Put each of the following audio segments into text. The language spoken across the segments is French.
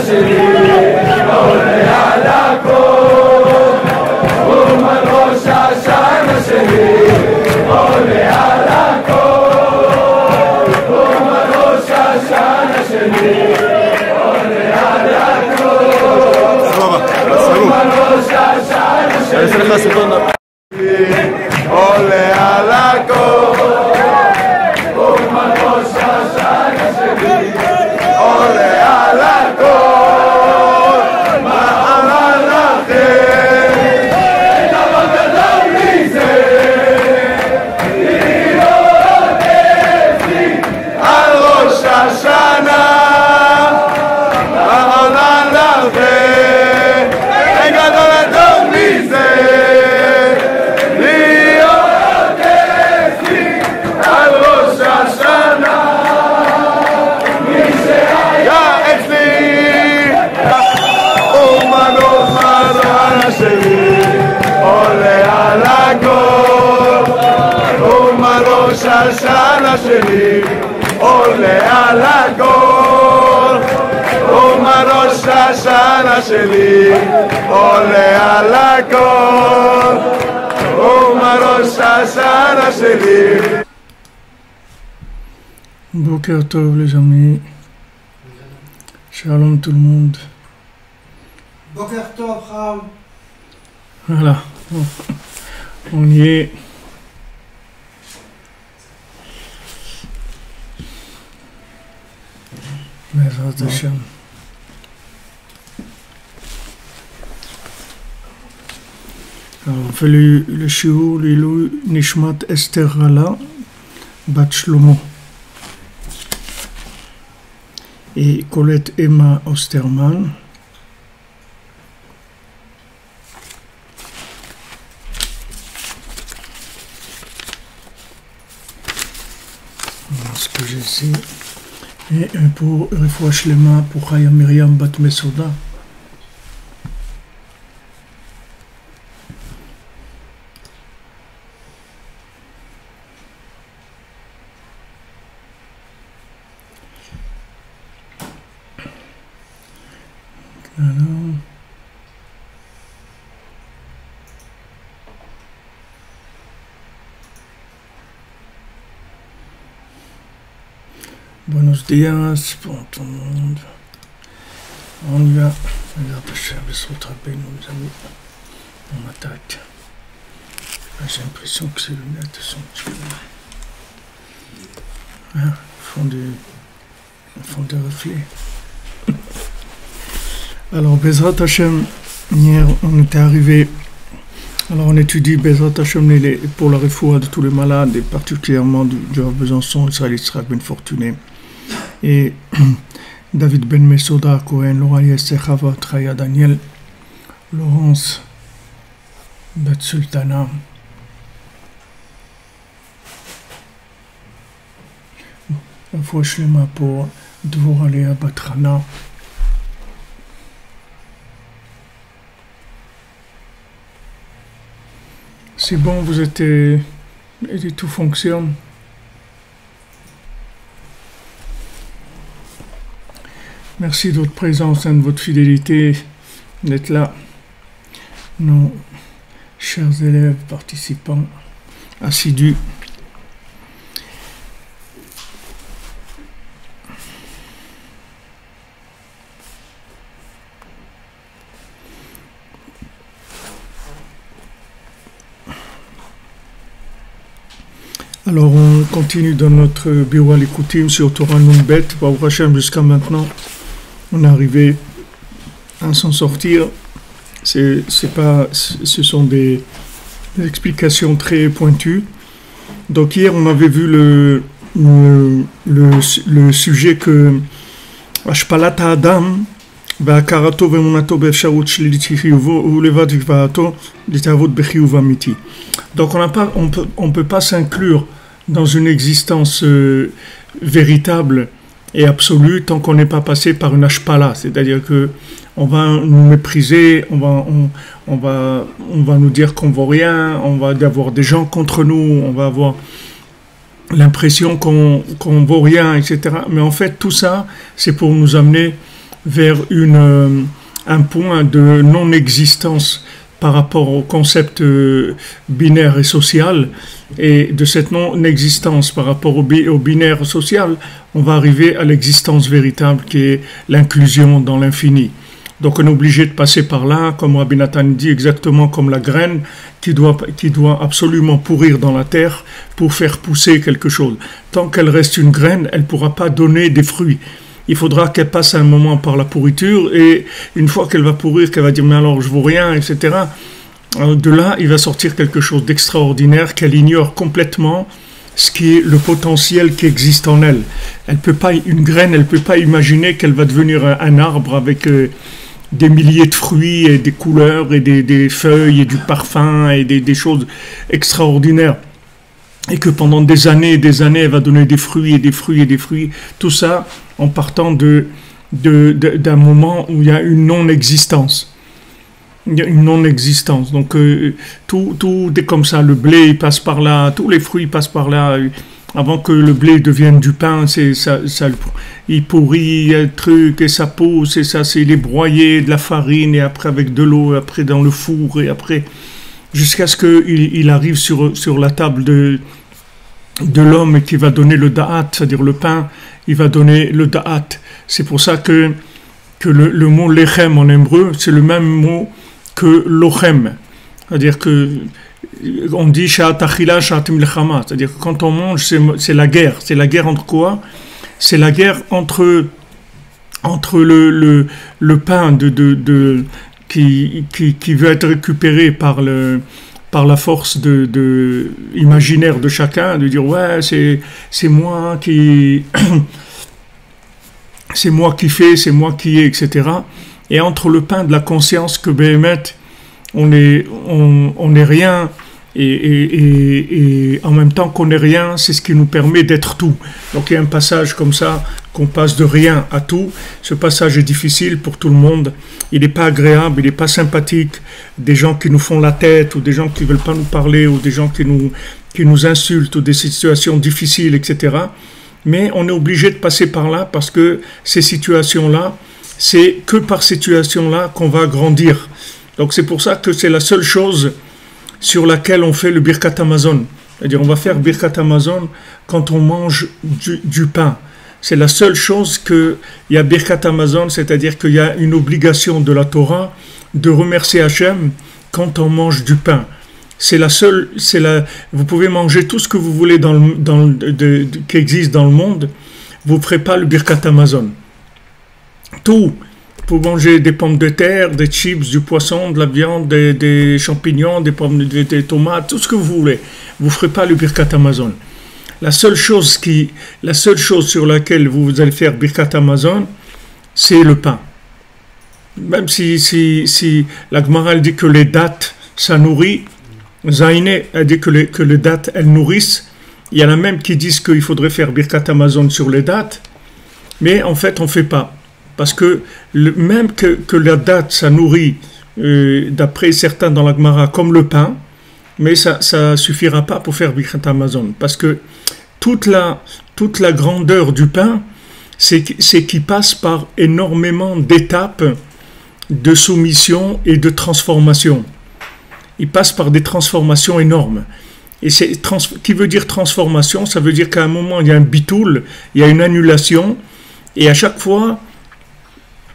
שלי עולה על הכל, אומן ראש השנה שלי עולה על הכל, אומן ראש השנה שלי עולה על הכל, אומן ראש השנה שלי עולה על הכל, אומן ראש השנה שלי עולה על הכל, מה אמר לכם? אין דבר גדול מזה, להיות אצלי על ראש השנה, מה אמר לכם? אין גדול מזה, להיות אצלי על ראש השנה. עולה על הכל, אומן ראש השנה שלי עולה על הכל, אומן ראש השנה שלי עולה על הכל, אומן ראש השנה שלי. Boker Tov les amis, Shalom tout le monde. Boker Tov, Rav. Voilà, on y est. Bezrat Hashem. Alors on fait le shiur, l'ilou Nishmat Esther Rala, Bat Shlomo. Et Colette Emma Osterman. Ce que j'ai ici. Et pour Refoua Shlema, pour Chaya Miriam Bat Mesoda. Alors. Buenos días pour tout le monde. On y va. Regarde, je vais se rattraper, nos amis. On attaque. J'ai l'impression que ces lunettes sont un petit peu. Font des reflets. Alors, Bezrat Hashem, hier on était arrivé. Alors, on étudie Bezrat Hashem pour la refoua de tous les malades, et particulièrement du Rav Besançon, Israël Yitzhak Ben Fortuné. Et David Ben Mesoda, Cohen, Laura Yessé, Chava, Traya, Daniel, Laurence, Bet Sultana. La fois Shlema pour Dvorah Léa Batrana. C'est bon, vous êtes... et tout fonctionne. Merci de votre présence et de votre fidélité d'être là. Nos chers élèves, participants, assidus. Alors on continue dans notre bureau à l'écoutim sur Torah Nunbet, Baruch Hashem, jusqu'à maintenant. On est arrivé à s'en sortir. Ce sont des explications très pointues. Donc hier on avait vu le sujet que Ashpalat Adam והכרתו ואמונתו באפשרות שלילית חיובו ולבד גבהתו להתאהבות בחיוב אמיתי. Donc on peut pas s'inclure dans une existence véritable et absolue tant qu'on n'est pas passé par une ashpala, c'est-à-dire que on va nous mépriser, on va nous dire qu'on vaut rien, on va avoir des gens contre nous, on va avoir l'impression qu'on vaut rien, etc. Mais en fait tout ça c'est pour nous amener vers un point de non-existence par rapport au concept binaire et social, et de cette non-existence par rapport au binaire social, on va arriver à l'existence véritable qui est l'inclusion dans l'infini. Donc on est obligé de passer par là, comme Rabbi Nathan dit, exactement comme la graine qui doit absolument pourrir dans la terre pour faire pousser quelque chose. Tant qu'elle reste une graine, elle ne pourra pas donner des fruits. Il faudra qu'elle passe un moment par la pourriture, et une fois qu'elle va pourrir, qu'elle va dire « mais alors je vaux rien », etc. De là, il va sortir quelque chose d'extraordinaire qu'elle ignore complètement, ce qui est le potentiel qui existe en elle. Une graine, elle ne peut pas imaginer qu'elle va devenir un arbre avec des milliers de fruits et des couleurs et des feuilles et du parfum et des choses extraordinaires. Et que pendant des années et des années, elle va donner des fruits et des fruits et des fruits. Tout ça en partant d'un moment où il y a une non-existence. Il y a une non-existence. Donc tout est comme ça. Le blé il passe par là, tous les fruits passent par là. Avant que le blé devienne du pain, il pourrit un truc et ça pousse et ça, il est broyé de la farine et après avec de l'eau, après dans le four et après jusqu'à ce qu'il arrive sur la table de l'homme qui va donner le da'at, c'est-à-dire le pain, il va donner le da'at. C'est pour ça que le mot lechem en hébreu, c'est le même mot que lochem. C'est-à-dire que on dit sha'at achila, sha'at milchama, c'est-à-dire que quand on mange, c'est la guerre. C'est la guerre entre quoi? C'est la guerre entre le pain qui veut être récupéré par la force imaginaire de chacun, de dire ouais c'est moi qui c'est moi qui fais, c'est moi qui ai, etc. Et entre le pain de la conscience que Béhémet, on n'est rien, et en même temps qu'on n'est rien, c'est ce qui nous permet d'être tout. Donc il y a un passage comme ça, qu'on passe de rien à tout. Ce passage est difficile pour tout le monde, il n'est pas agréable, il n'est pas sympathique. Des gens qui nous font la tête, ou des gens qui ne veulent pas nous parler, ou des gens qui nous insultent, ou des situations difficiles, etc. Mais on est obligé de passer par là, parce que ces situations-là, c'est que par ces situations-là qu'on va grandir. Donc c'est pour ça que c'est la seule chose sur laquelle on fait le Birkat Hamazon. C'est-à-dire on va faire Birkat Hamazon quand on mange du pain. C'est la seule chose qu'il y a Birkat Hamazon, c'est-à-dire qu'il y a une obligation de la Torah de remercier Hachem quand on mange du pain. C'est la seule, vous pouvez manger tout ce que vous voulez qui existe dans le monde, vous ne ferez pas le Birkat Hamazon. Tout. Vous mangez des pommes de terre, des chips, du poisson, de la viande, des champignons, des tomates, tout ce que vous voulez. Vous ne ferez pas le Birkat Hamazon. La seule chose sur laquelle vous allez faire Birkat Hamazon, c'est le pain. Même si la Gemara dit que les dattes, ça nourrit, Zayne a dit que les dattes, elles nourrissent. Il y en a même qui disent qu'il faudrait faire Birkat Hamazon sur les dattes, mais en fait, on ne fait pas. Parce que même que la date, ça nourrit, d'après certains dans la Gemara, comme le pain, mais ça ne suffira pas pour faire Birkat Hamazon. Parce que toute la grandeur du pain, c'est qu'il passe par énormément d'étapes de soumission et de transformation. Il passe par des transformations énormes. Et qui veut dire transformation, ça veut dire qu'à un moment, il y a un bitoul, il y a une annulation, et à chaque fois,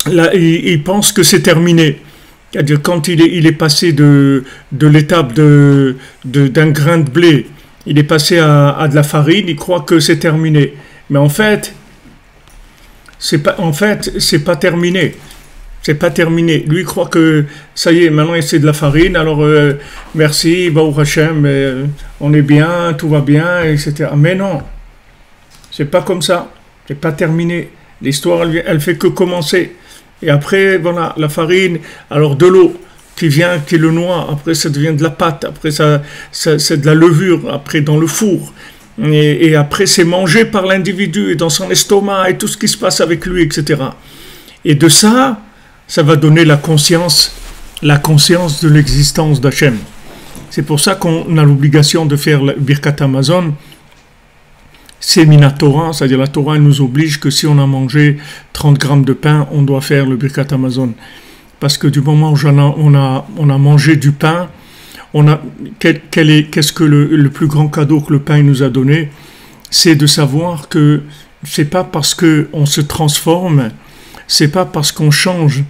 là, il pense que c'est terminé. C'est-à-dire quand il est passé de l'étape d'un grain de blé, il est passé à de la farine, il croit que c'est terminé. Mais en fait, c'est pas terminé. C'est pas terminé. Lui, il croit que ça y est, maintenant c'est de la farine, alors merci, Baruch Hashem, on est bien, tout va bien, etc. Mais non, c'est pas comme ça. C'est pas terminé. L'histoire, elle fait que commencer. Et après, voilà, la farine, alors de l'eau qui le noie, après ça devient de la pâte, après c'est de la levure, après dans le four. Et après, c'est mangé par l'individu et dans son estomac et tout ce qui se passe avec lui, etc. Et de ça va donner la conscience de l'existence d'Hachem. C'est pour ça qu'on a l'obligation de faire le Birkat Hamazon. c'est Minatora, c'est-à-dire la Torah elle nous oblige que si on a mangé 30 grammes de pain, on doit faire le Birkat Hamazon. Parce que du moment où on a mangé du pain, qu'est-ce que le plus grand cadeau que le pain nous a donné, c'est de savoir que c'est pas parce qu'on se transforme, c'est pas parce qu'on change,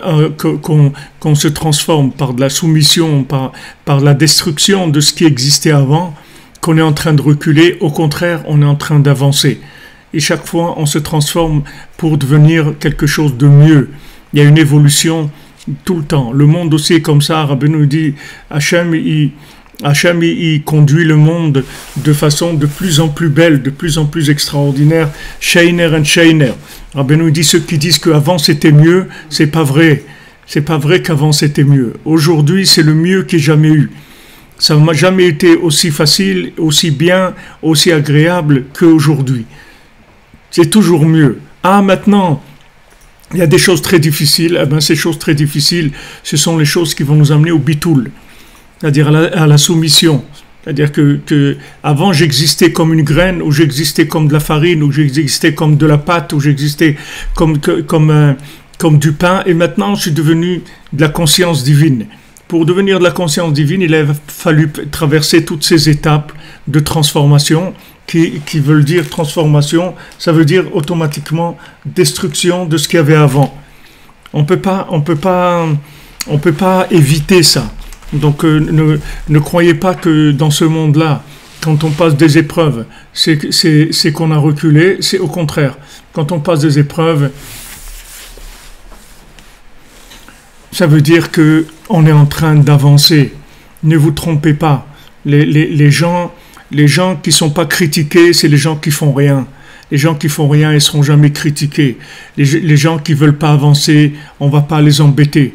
qu'on se transforme par de la soumission, par la destruction de ce qui existait avant, qu'on est en train de reculer. Au contraire, on est en train d'avancer. Et chaque fois, on se transforme pour devenir quelque chose de mieux. Il y a une évolution tout le temps. Le monde aussi est comme ça. Rabbi nous dit, Hachem, il conduit le monde de façon de plus en plus belle, de plus en plus extraordinaire. Sheiner and Sheiner. Rabbi nous dit, ceux qui disent qu'avant c'était mieux, c'est pas vrai. C'est pas vrai qu'avant c'était mieux. Aujourd'hui, c'est le mieux qu'il y ait jamais eu. Ça m'a jamais été aussi facile, aussi bien, aussi agréable qu'aujourd'hui. C'est toujours mieux. Ah, maintenant, il y a des choses très difficiles. Eh bien, ces choses très difficiles, ce sont les choses qui vont nous amener au bitoul, c'est-à-dire à la soumission. C'est-à-dire que avant j'existais comme une graine, ou j'existais comme de la farine, ou j'existais comme de la pâte, ou j'existais comme du pain, et maintenant je suis devenu de la conscience divine. Pour devenir de la conscience divine, il a fallu traverser toutes ces étapes de transformation, qui veulent dire transformation, ça veut dire automatiquement destruction de ce qu'il y avait avant. On peut pas éviter ça. Donc ne croyez pas que dans ce monde-là, quand on passe des épreuves, c'est qu'on a reculé. C'est au contraire. Quand on passe des épreuves, ça veut dire que on est en train d'avancer. Ne vous trompez pas. Les gens qui sont pas critiqués, c'est les gens qui font rien. Les gens qui font rien, ils seront jamais critiqués. Les gens qui veulent pas avancer, on va pas les embêter.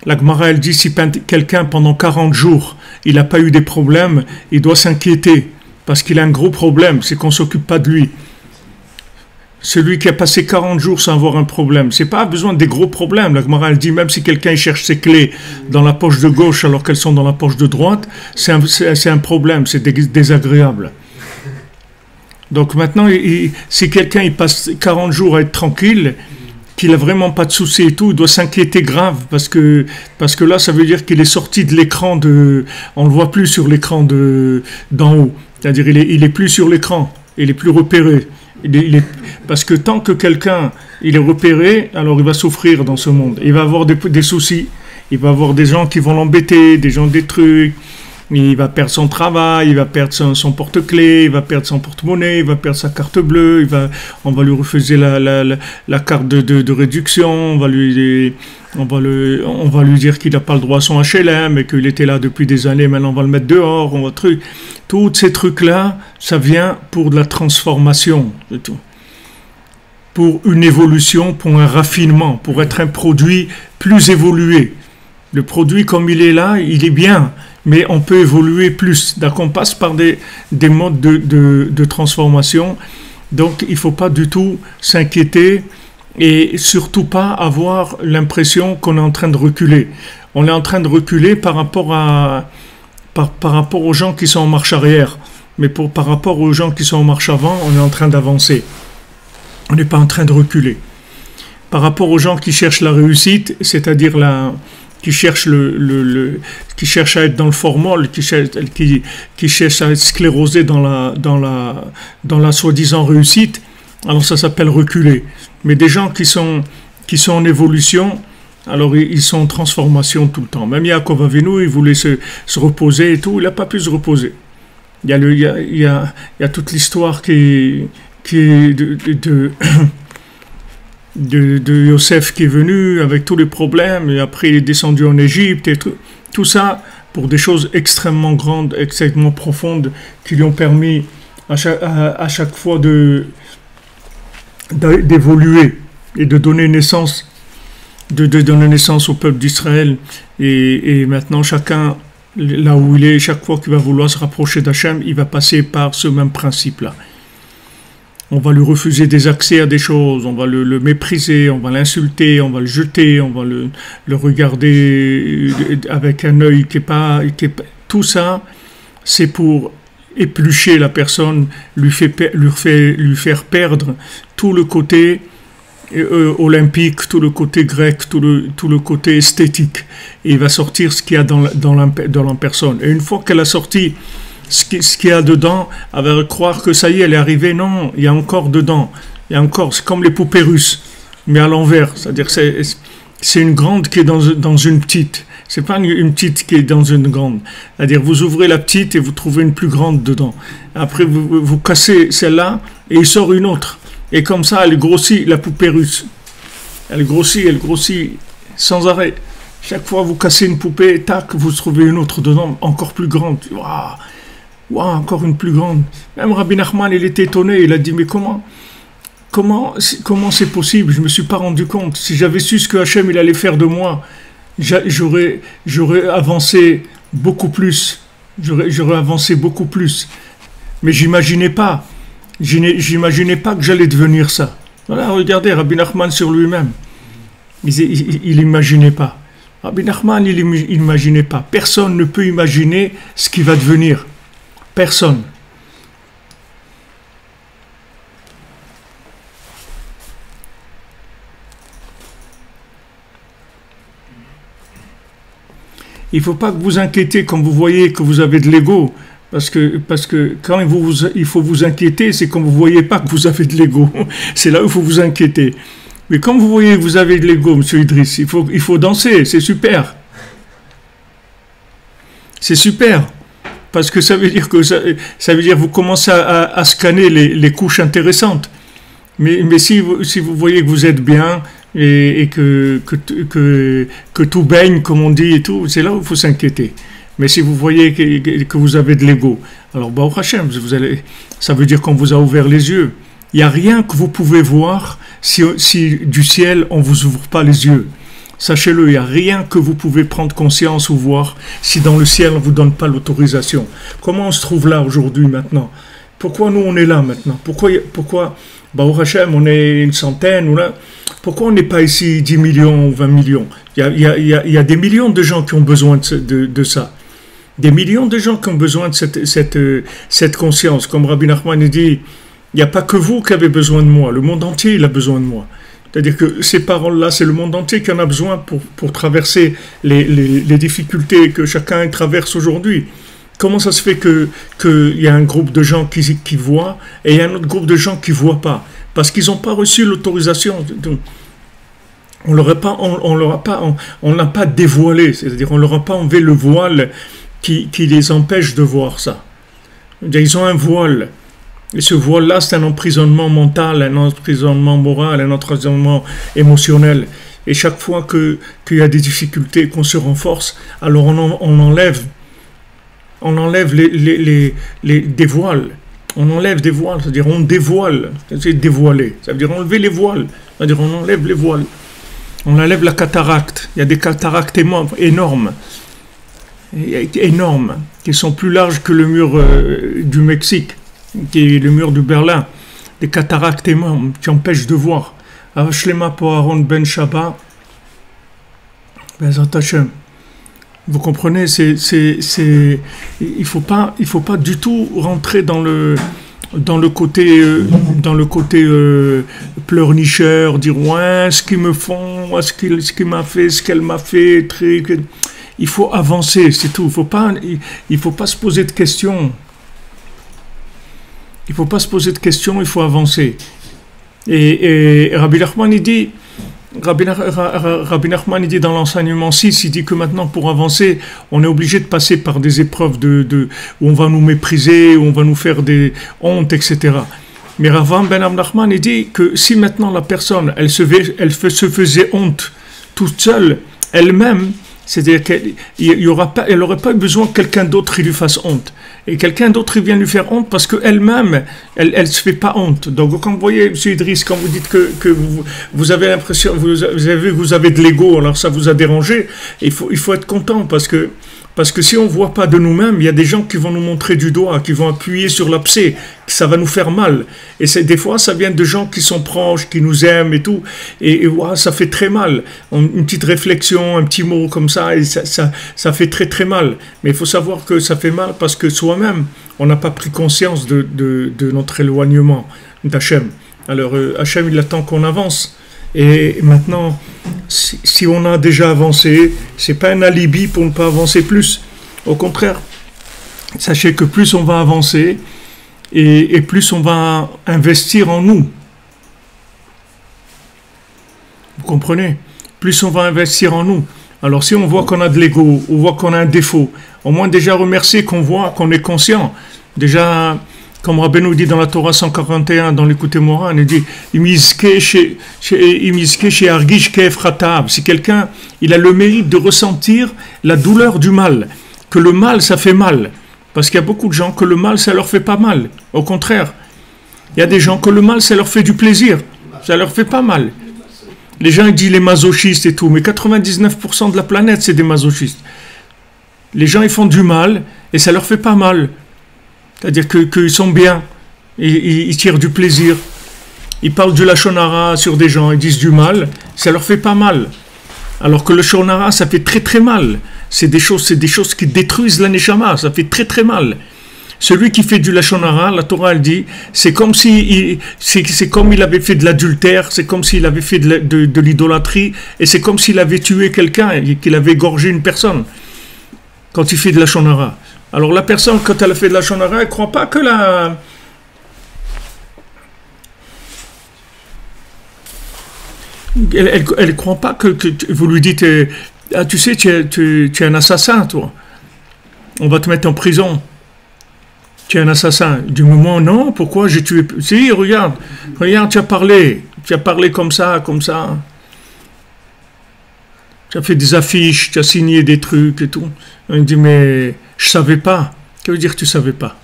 La Gemara, elle dit, si quelqu'un pendant 40 jours, il n'a pas eu des problèmes, il doit s'inquiéter, parce qu'il a un gros problème, c'est qu'on ne s'occupe pas de lui. Celui qui a passé 40 jours sans avoir un problème, c'est pas besoin des gros problèmes. La Gemara, elle dit, même si quelqu'un cherche ses clés dans la poche de gauche alors qu'elles sont dans la poche de droite, c'est un problème, c'est désagréable. Donc maintenant, si quelqu'un il passe 40 jours à être tranquille, qu'il n'a vraiment pas de soucis et tout, il doit s'inquiéter grave, parce que là, ça veut dire qu'il est sorti de l'écran on ne le voit plus sur l'écran d'en haut. C'est-à-dire, il est plus sur l'écran, il est plus repéré. Parce que tant que quelqu'un, il est repéré, alors il va souffrir dans ce monde. Il va avoir des soucis, il va avoir des gens qui vont l'embêter, des trucs. Il va perdre son travail, il va perdre son porte-clés, il va perdre son porte-monnaie, il va perdre sa carte bleue, on va lui refuser la carte de réduction, on va lui dire qu'il n'a pas le droit à son HLM et qu'il était là depuis des années, maintenant on va le mettre dehors, tous ces trucs-là, ça vient pour de la transformation, c'est tout. Pour une évolution, pour un raffinement, pour être un produit plus évolué. Le produit comme il est là, il est bien, mais on peut évoluer plus. Donc on passe par des modes de transformation. Donc il ne faut pas du tout s'inquiéter et surtout pas avoir l'impression qu'on est en train de reculer. On est en train de reculer par rapport aux gens qui sont en marche arrière. Mais par rapport aux gens qui sont en marche avant, on est en train d'avancer. On n'est pas en train de reculer. Par rapport aux gens qui cherchent la réussite, c'est-à-dire qui cherchent qui cherchent à être dans le formol, qui cherchent à être sclérosés dans la soi-disant réussite, alors ça s'appelle reculer. Mais des gens qui sont en évolution, alors ils sont en transformation tout le temps. Même Yaakov Avinu, il voulait se reposer et tout, il n'a pas pu se reposer. Il y a toute l'histoire qui est de Yosef qui est venu avec tous les problèmes, et après il est descendu en Égypte, et tout ça pour des choses extrêmement grandes, extrêmement profondes, qui lui ont permis à chaque fois d'évoluer et de donner naissance au peuple d'Israël. Et maintenant chacun, là où il est, chaque fois qu'il va vouloir se rapprocher d'Hachem, il va passer par ce même principe-là. On va lui refuser des accès à des choses, on va le mépriser, on va l'insulter, on va le jeter, on va le regarder avec un œil qui est pas... Tout ça, c'est pour éplucher la personne, lui faire perdre tout le côté olympique, tout le côté grec, tout le côté esthétique. Et il va sortir ce qu'il y a dans la personne. Et une fois qu'elle a sorti ce qu'il y a dedans, elle va croire que ça y est, elle est arrivée. Non, il y a encore dedans. Il y a encore, c'est comme les poupées russes, mais à l'envers. C'est-à-dire que c'est une grande qui est dans une petite. C'est pas une petite qui est dans une grande. C'est-à-dire vous ouvrez la petite et vous trouvez une plus grande dedans. Après vous cassez celle-là et il sort une autre. Et comme ça, elle grossit, la poupée russe. Elle grossit sans arrêt. Chaque fois vous cassez une poupée, tac, vous trouvez une autre dedans, encore plus grande. Waouh, encore une plus grande. Même Rabbi Nachman, il était étonné. Il a dit, mais comment c'est possible? Je ne me suis pas rendu compte. Si j'avais su ce que Hachem il allait faire de moi, j'aurais avancé beaucoup plus. J'aurais avancé beaucoup plus. Mais j'imaginais pas que j'allais devenir ça. Voilà, regardez, Rabbi Nachman sur lui-même. Il n'imaginait pas. Rabbi Nachman, il n'imaginait pas. Personne ne peut imaginer ce qui va devenir. Personne. Il ne faut pas que vous inquiétez quand vous voyez que vous avez de l'ego. Parce que quand il faut vous inquiéter, c'est quand vous ne voyez pas que vous avez de l'ego. C'est là où il faut vous inquiéter. Mais quand vous voyez que vous avez de l'ego, M. Idriss, il faut danser, c'est super. C'est super. Parce que ça veut dire que vous commencez à scanner les couches intéressantes. Mais si vous voyez que vous êtes bien et que tout baigne, comme on dit et tout, c'est là où il faut s'inquiéter. Mais si vous voyez que vous avez de l'ego, alors Baruch Hashem, ça veut dire qu'on vous a ouvert les yeux. Il n'y a rien que vous pouvez voir si du ciel on ne vous ouvre pas les yeux. Sachez-le, il n'y a rien que vous pouvez prendre conscience ou voir si dans le ciel on ne vous donne pas l'autorisation. Comment on se trouve là aujourd'hui maintenant? Pourquoi nous on est là maintenant? Pourquoi Baruch Hashem, on est une centaine ou là? Pourquoi on n'est pas ici 10 millions ou 20 millions? Il y a des millions de gens qui ont besoin de ça. Des millions de gens qui ont besoin de cette conscience. Comme Rabbi Nachman dit, il n'y a pas que vous qui avez besoin de moi, le monde entier il a besoin de moi. C'est-à-dire que ces paroles-là, c'est le monde entier qui en a besoin pour traverser les difficultés que chacun traverse aujourd'hui. Comment ça se fait qu'il y a un groupe de gens qui voient et il y a un autre groupe de gens qui ne voient pas? Parce qu'ils n'ont pas reçu l'autorisation. On n'a pas dévoilé, c'est-à-dire on ne leur a pas enlevé le voile qui les empêche de voir ça. Ils ont un voile. Et ce voile-là, c'est un emprisonnement mental, un emprisonnement moral, un emprisonnement émotionnel. Et chaque fois qu'il y a des difficultés, qu'on se renforce, alors on enlève des voiles. On enlève des voiles, c'est-à-dire on dévoile. C'est dévoiler. Ça veut dire enlever les voiles. C'est-à-dire on enlève les voiles. On enlève la cataracte. Il y a des cataractes énormes. Énormes. Qui sont plus larges que le mur du Mexique. Qui est le mur du Berlin. Des cataractes énormes qui empêchent de voir. Shlema pour Aaron Ben Shabbat. Bezat Hashem. Vous comprenez, il faut pas du tout rentrer dans le côté pleurnicheur, dire ouais, ce qu'ils me font, ce qu'il m'a fait, ce qu'elle m'a fait, il faut avancer, c'est tout. Il faut pas se poser de questions. Il faut pas se poser de questions, il faut avancer. Et Rabbi Nachman il dit. Rabbi Nachman dit dans l'enseignement 6, il dit que maintenant pour avancer, on est obligé de passer par des épreuves où on va nous mépriser, où on va nous faire des hontes, etc. Mais Rav Ben Nachman il dit que si maintenant la personne, elle se faisait honte toute seule, elle-même, c'est-à-dire qu'elle n'aurait pas besoin que quelqu'un d'autre lui fasse honte. Et quelqu'un d'autre vient lui faire honte parce qu'elle-même, elle ne se fait pas honte. Donc quand vous voyez, M. Idriss, quand vous dites que vous avez l'impression, vous avez de l'ego, alors ça vous a dérangé, il faut être content parce que Parce que si on ne voit pas de nous-mêmes, il y a des gens qui vont nous montrer du doigt, qui vont appuyer sur l'abcès, que ça va nous faire mal. Et des fois, ça vient de gens qui sont proches, qui nous aiment et tout. Et ouais, ça fait très mal. Une petite réflexion, un petit mot comme ça, et ça fait très très mal. Mais il faut savoir que ça fait mal parce que soi-même, on n'a pas pris conscience de notre éloignement d'Hachem. Alors, Hachem, il attend qu'on avance. Et maintenant, si on a déjà avancé, c'est pas un alibi pour ne pas avancer plus. Au contraire, sachez que plus on va avancer et plus on va investir en nous. Vous comprenez? Plus on va investir en nous. Alors si on voit qu'on a de l'ego, on voit qu'on a un défaut, au moins déjà remercier qu'on voit, qu'on est conscient. Déjà, comme Rabbi nous dit dans la Torah 141, dans l'écoute Moran, il dit si quelqu'un il a le mérite de ressentir la douleur du mal, que le mal ça fait mal, parce qu'il y a beaucoup de gens que le mal ça leur fait pas mal, au contraire, il y a des gens que le mal ça leur fait du plaisir, ça leur fait pas mal. Les gens ils disent les masochistes et tout, mais 99% de la planète c'est des masochistes. Les gens ils font du mal et ça leur fait pas mal. C'est-à-dire qu'ils sont bien, ils tirent du plaisir, ils parlent du lachon hara sur des gens, ils disent du mal, ça leur fait pas mal. Alors que le lachon hara, ça fait très très mal. C'est des choses qui détruisent la neshama, ça fait très très mal. Celui qui fait du lachon hara, la Torah elle dit, c'est comme il avait fait de l'adultère, c'est comme s'il avait fait de l'idolâtrie, et c'est comme s'il avait tué quelqu'un, qu'il avait égorgé une personne, quand il fait de lachon hara. Alors la personne, quand elle a fait de la lachon hara, elle ne croit pas que elle ne croit pas que vous lui dites ah, tu sais, tu es un assassin, toi. On va te mettre en prison. Tu es un assassin. Du moment, non, pourquoi j'ai tué... Si, regarde, tu as parlé comme ça. Tu as fait des affiches, tu as signé des trucs et tout. On dit, mais je ne savais pas. Que veut dire que tu ne savais pas?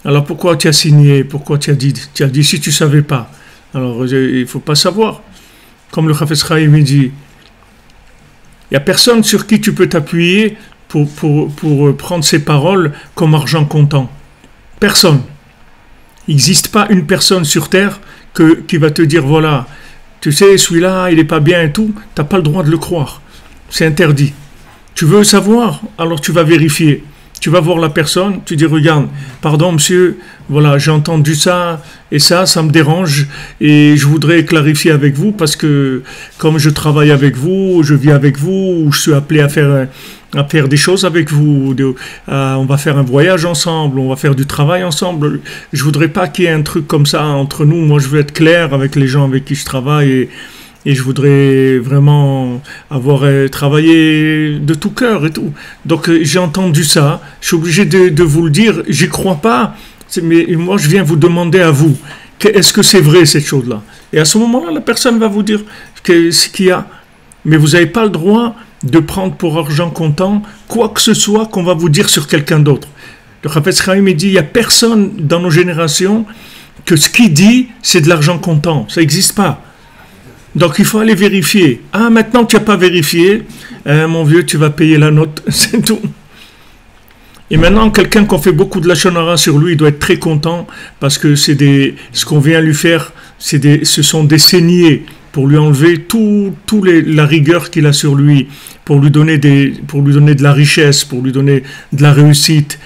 Alors pourquoi tu as signé? Pourquoi tu as dit si tu ne savais pas? Alors il ne faut pas savoir. Comme le Chafetz Chaim dit, il n'y a personne sur qui tu peux t'appuyer pour prendre ces paroles comme argent comptant. Personne. Il n'existe pas une personne sur terre qui va te dire, voilà, tu sais, celui-là, il n'est pas bien et tout, tu n'as pas le droit de le croire. C'est interdit. Tu veux savoir, alors tu vas vérifier. Tu vas voir la personne, tu dis, regarde, pardon monsieur, voilà, j'ai entendu ça et ça me dérange et je voudrais clarifier avec vous parce que comme je travaille avec vous, je vis avec vous, ou je suis appelé à faire des choses avec vous, on va faire un voyage ensemble, on va faire du travail ensemble. Je voudrais pas qu'il y ait un truc comme ça entre nous. Moi, je veux être clair avec les gens avec qui je travaille et je voudrais vraiment avoir travaillé de tout cœur et tout. Donc j'ai entendu ça, je suis obligé de vous le dire, j'y crois pas, mais moi je viens vous demander à vous, est-ce que c'est vrai cette chose-là? Et à ce moment-là, la personne va vous dire ce qu'il y a. Mais vous n'avez pas le droit de prendre pour argent comptant quoi que ce soit qu'on va vous dire sur quelqu'un d'autre. Le Chafetz Chaim dit, il n'y a personne dans nos générations que ce qu'il dit, c'est de l'argent comptant. Ça n'existe pas. Donc il faut aller vérifier. Ah, maintenant tu n'as pas vérifié, mon vieux, tu vas payer la note, c'est tout. Et maintenant, quelqu'un qu'on fait beaucoup de lachon hara sur lui, il doit être très content parce que ce qu'on vient lui faire, ce sont des saignées pour lui enlever la rigueur qu'il a sur lui, pour lui donner de la richesse, pour lui donner de la réussite.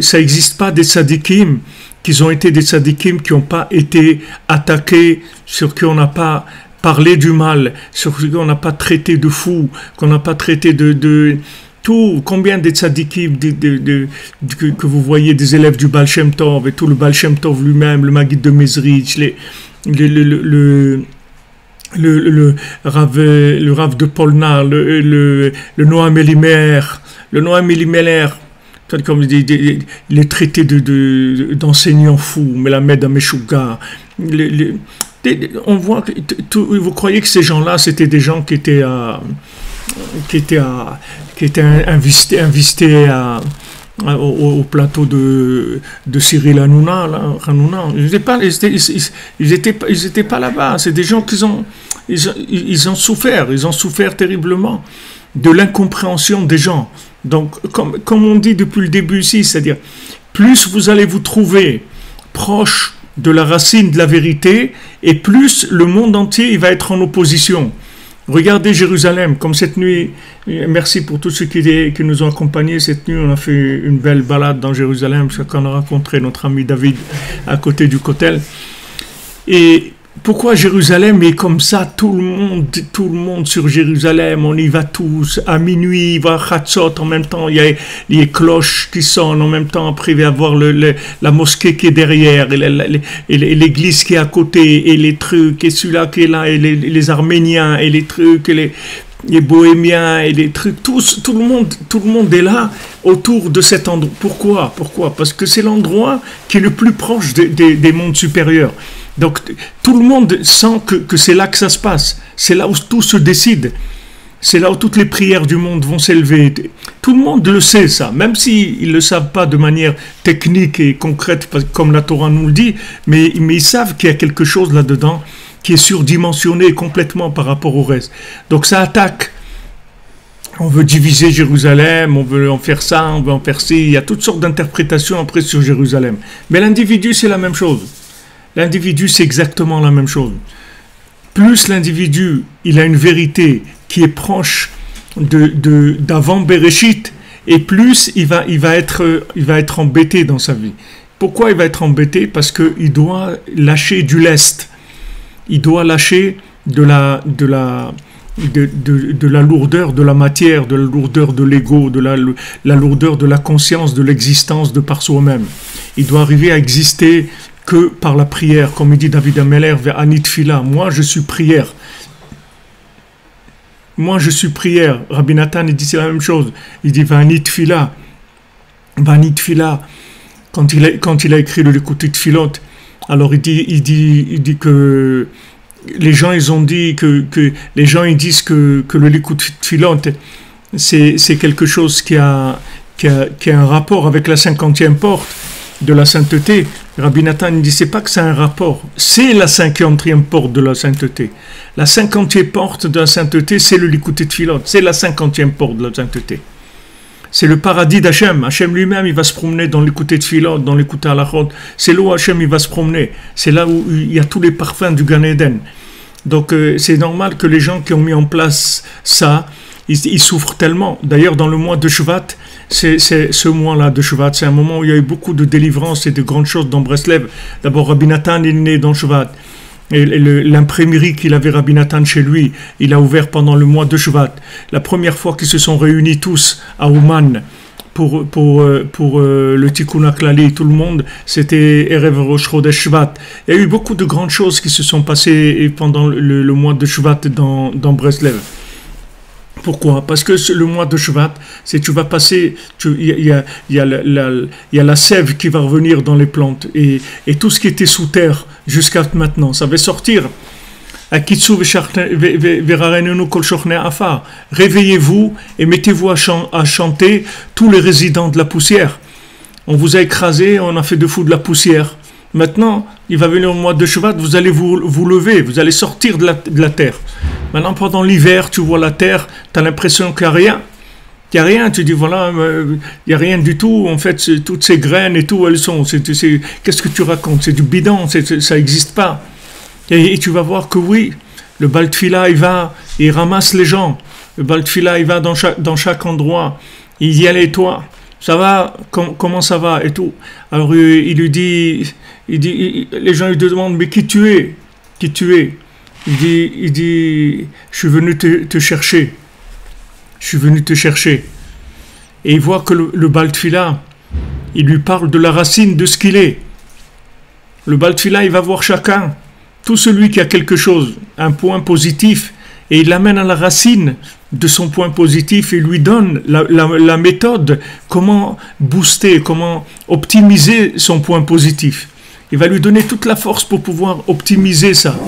Ça n'existe pas des tzadikim qui ont été des tzadikim qui n'ont pas été attaqués, sur qui on n'a pas parler du mal, sur ce qu'on n'a pas traité de fou, qu'on n'a pas traité de tout. Combien de tzadikim que vous voyez, des élèves du Baal Shem Tov, et tout le Baal Shem Tov lui-même, le Maggid de Mezrich, le Rav de Polnar, le Noam Elimelech, comme les traités d'enseignants fous, Melamed Ameshuga, on voit que vous croyez que ces gens-là, c'était des gens qui étaient invités au plateau de Cyril Hanouna, ils étaient pas là-bas. C'est des gens ils ont souffert terriblement de l'incompréhension des gens. Donc, comme on dit depuis le début ici, c'est-à-dire, plus vous allez vous trouver proche de la racine de la vérité, et plus le monde entier il va être en opposition. Regardez Jérusalem, comme cette nuit, merci pour tous ceux qui nous ont accompagnés. Cette nuit, on a fait une belle balade dans Jérusalem, parce qu'on a rencontré notre ami David à côté du Kotel. Et pourquoi Jérusalem est comme ça, tout le monde sur Jérusalem, on y va tous, à minuit, il va à Chatzot, en même temps, il y a les cloches qui sonnent, en même temps, après, il va y avoir la mosquée qui est derrière, et l'église qui est à côté, et les trucs, et celui-là qui est là, et les Arméniens, et les trucs, et les Bohémiens, et les trucs, tout le monde est là, autour de cet endroit. Pourquoi? Parce que c'est l'endroit qui est le plus proche des mondes supérieurs. Donc, tout le monde sent que c'est là que ça se passe. C'est là où tout se décide. C'est là où toutes les prières du monde vont s'élever. Tout le monde le sait, ça. Même s'ils ne le savent pas de manière technique et concrète, comme la Torah nous le dit, mais ils savent qu'il y a quelque chose là-dedans qui est surdimensionné complètement par rapport au reste. Donc, ça attaque. On veut diviser Jérusalem, on veut en faire ça, on veut en faire ci. Il y a toutes sortes d'interprétations après sur Jérusalem. Mais l'individu, c'est la même chose. L'individu, c'est exactement la même chose. Plus l'individu, il a une vérité qui est proche d'avant Bereshit, et plus il va être embêté dans sa vie. Pourquoi il va être embêté? Parce qu'il doit lâcher du lest. Il doit lâcher de la lourdeur de la matière, de la lourdeur de l'ego, de la lourdeur de la conscience, de l'existence de par soi-même. Il doit arriver à exister que par la prière, comme il dit David Ameller, vers Anit Fila. Moi, je suis prière. Moi, je suis prière. Rabbi Nathan, il dit c'est la même chose. Il dit Vanit Fila. Vanit Fila. Quand il a écrit le Likutit Filot, alors il dit que les gens, ils ont dit que les gens, ils disent que le Likutit Filot, c'est quelque chose qui a un rapport avec la 50e porte de la sainteté. Rabbi Nathan ne dit pas que c'est un rapport, c'est la 50e porte de la sainteté. La 50e porte de la sainteté, c'est le Likutit Filot, c'est la 50e porte de la sainteté. C'est le paradis d'Hachem. Hachem lui-même, il va se promener dans l'Likutit Filot, dans l'Likutit Halachot. C'est là où Hachem il va se promener. C'est là où il y a tous les parfums du Gan Eden. Donc c'est normal que les gens qui ont mis en place ça, ils souffrent tellement. D'ailleurs, dans le mois de Shvat, c'est ce mois-là de Shvat, c'est un moment où il y a eu beaucoup de délivrance et de grandes choses dans Breslev. D'abord, Rabbi Nathan est né dans Shvat. Et l'imprimerie qu'il avait Rabbi Nathan chez lui, il a ouvert pendant le mois de Shvat. La première fois qu'ils se sont réunis tous à Ouman pour le Tikkun HaKlali, tout le monde, c'était Erev Rosh Chodesh Shvat. Il y a eu beaucoup de grandes choses qui se sont passées pendant le mois de Shvat dans Breslev. Pourquoi? Parce que le mois de Shvat, c'est tu vas passer, il y a la sève qui va revenir dans les plantes et tout ce qui était sous terre jusqu'à maintenant, ça va sortir. Réveillez-vous et mettez-vous à chanter tous les résidents de la poussière. On vous a écrasé, on a fait de vous de la poussière. Maintenant, il va venir le mois de Shvat, vous allez vous lever, vous allez sortir de la terre. Maintenant, pendant l'hiver, tu vois la terre, tu as l'impression qu'il n'y a rien. Il n'y a rien, tu dis voilà, il n'y a rien du tout. En fait, toutes ces graines et tout, elles sont. Qu'est-ce que tu racontes? C'est du bidon, ça n'existe pas. Et tu vas voir que oui, le Baal Tfila, il ramasse les gens. Le Baal Tfila, il va dans chaque endroit. Il dit allez, toi, ça va? Comment ça va? Et tout. Alors, il lui dit. Les gens lui demandent, mais qui tu es? Qui tu es? Il dit, je suis venu te chercher. Je suis venu te chercher. Et il voit que le Baal Tfila, il lui parle de la racine de ce qu'il est. Le Baal Tfila, il va voir chacun, tout celui qui a quelque chose, un point positif, et il l'amène à la racine de son point positif et lui donne la méthode, comment booster, comment optimiser son point positif. Il va lui donner toute la force pour pouvoir optimiser ça.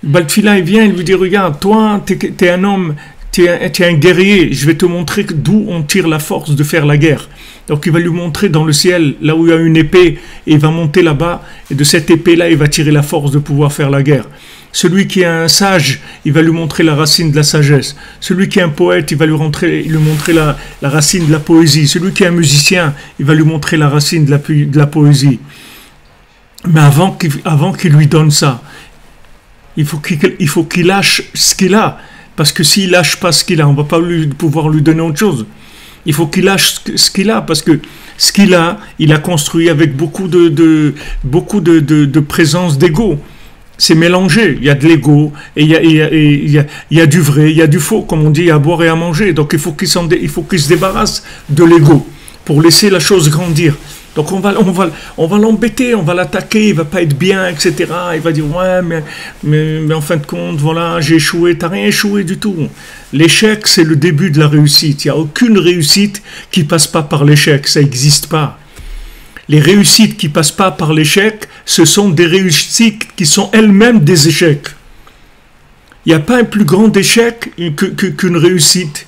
Le Baal Tfila, il vient, il lui dit, regarde, toi, t'es un homme, tu es un guerrier, je vais te montrer d'où on tire la force de faire la guerre. Donc il va lui montrer dans le ciel, là où il y a une épée, et il va monter là-bas, et de cette épée-là, il va tirer la force de pouvoir faire la guerre. Celui qui est un sage, il va lui montrer la racine de la sagesse. Celui qui est un poète, il va lui montrer la racine de la poésie. Celui qui est un musicien, il va lui montrer la racine de la poésie. Mais avant qu'il lui donne ça, il faut qu'il lâche ce qu'il a. Parce que s'il lâche pas ce qu'il a, on va pas pouvoir lui donner autre chose. Il faut qu'il lâche ce qu'il a, parce que ce qu'il a, il a construit avec beaucoup de présence d'ego. C'est mélangé. Il y a de l'ego, et il y a du vrai, il y a du faux, comme on dit, à boire et à manger. Donc il faut qu'il se débarrasse de l'ego pour laisser la chose grandir. Donc on va l'embêter, on va l'attaquer, il va pas être bien, etc. Il va dire ouais, mais en fin de compte, voilà, j'ai échoué. T'as rien échoué du tout. L'échec, c'est le début de la réussite. Il n'y a aucune réussite qui passe pas par l'échec, ça n'existe pas. Les réussites qui passent pas par l'échec, ce sont des réussites qui sont elles-mêmes des échecs. Il n'y a pas un plus grand échec qu'une réussite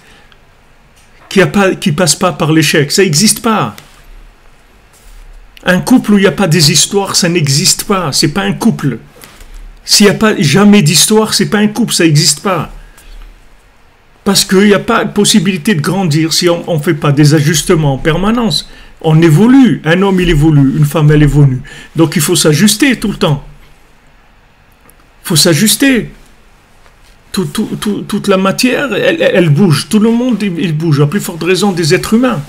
qui passe pas par l'échec. Ça n'existe pas. Un couple où il n'y a pas des histoires, ça n'existe pas. C'est pas un couple. S'il n'y a pas jamais d'histoire, c'est pas un couple, ça n'existe pas. Parce qu'il n'y a pas de possibilité de grandir si on ne fait pas des ajustements en permanence. On évolue. Un homme, il évolue. Une femme, elle évolue. Donc il faut s'ajuster tout le temps. Il faut s'ajuster. Toute la matière, elle bouge. Tout le monde, il bouge. À plus forte raison des êtres humains.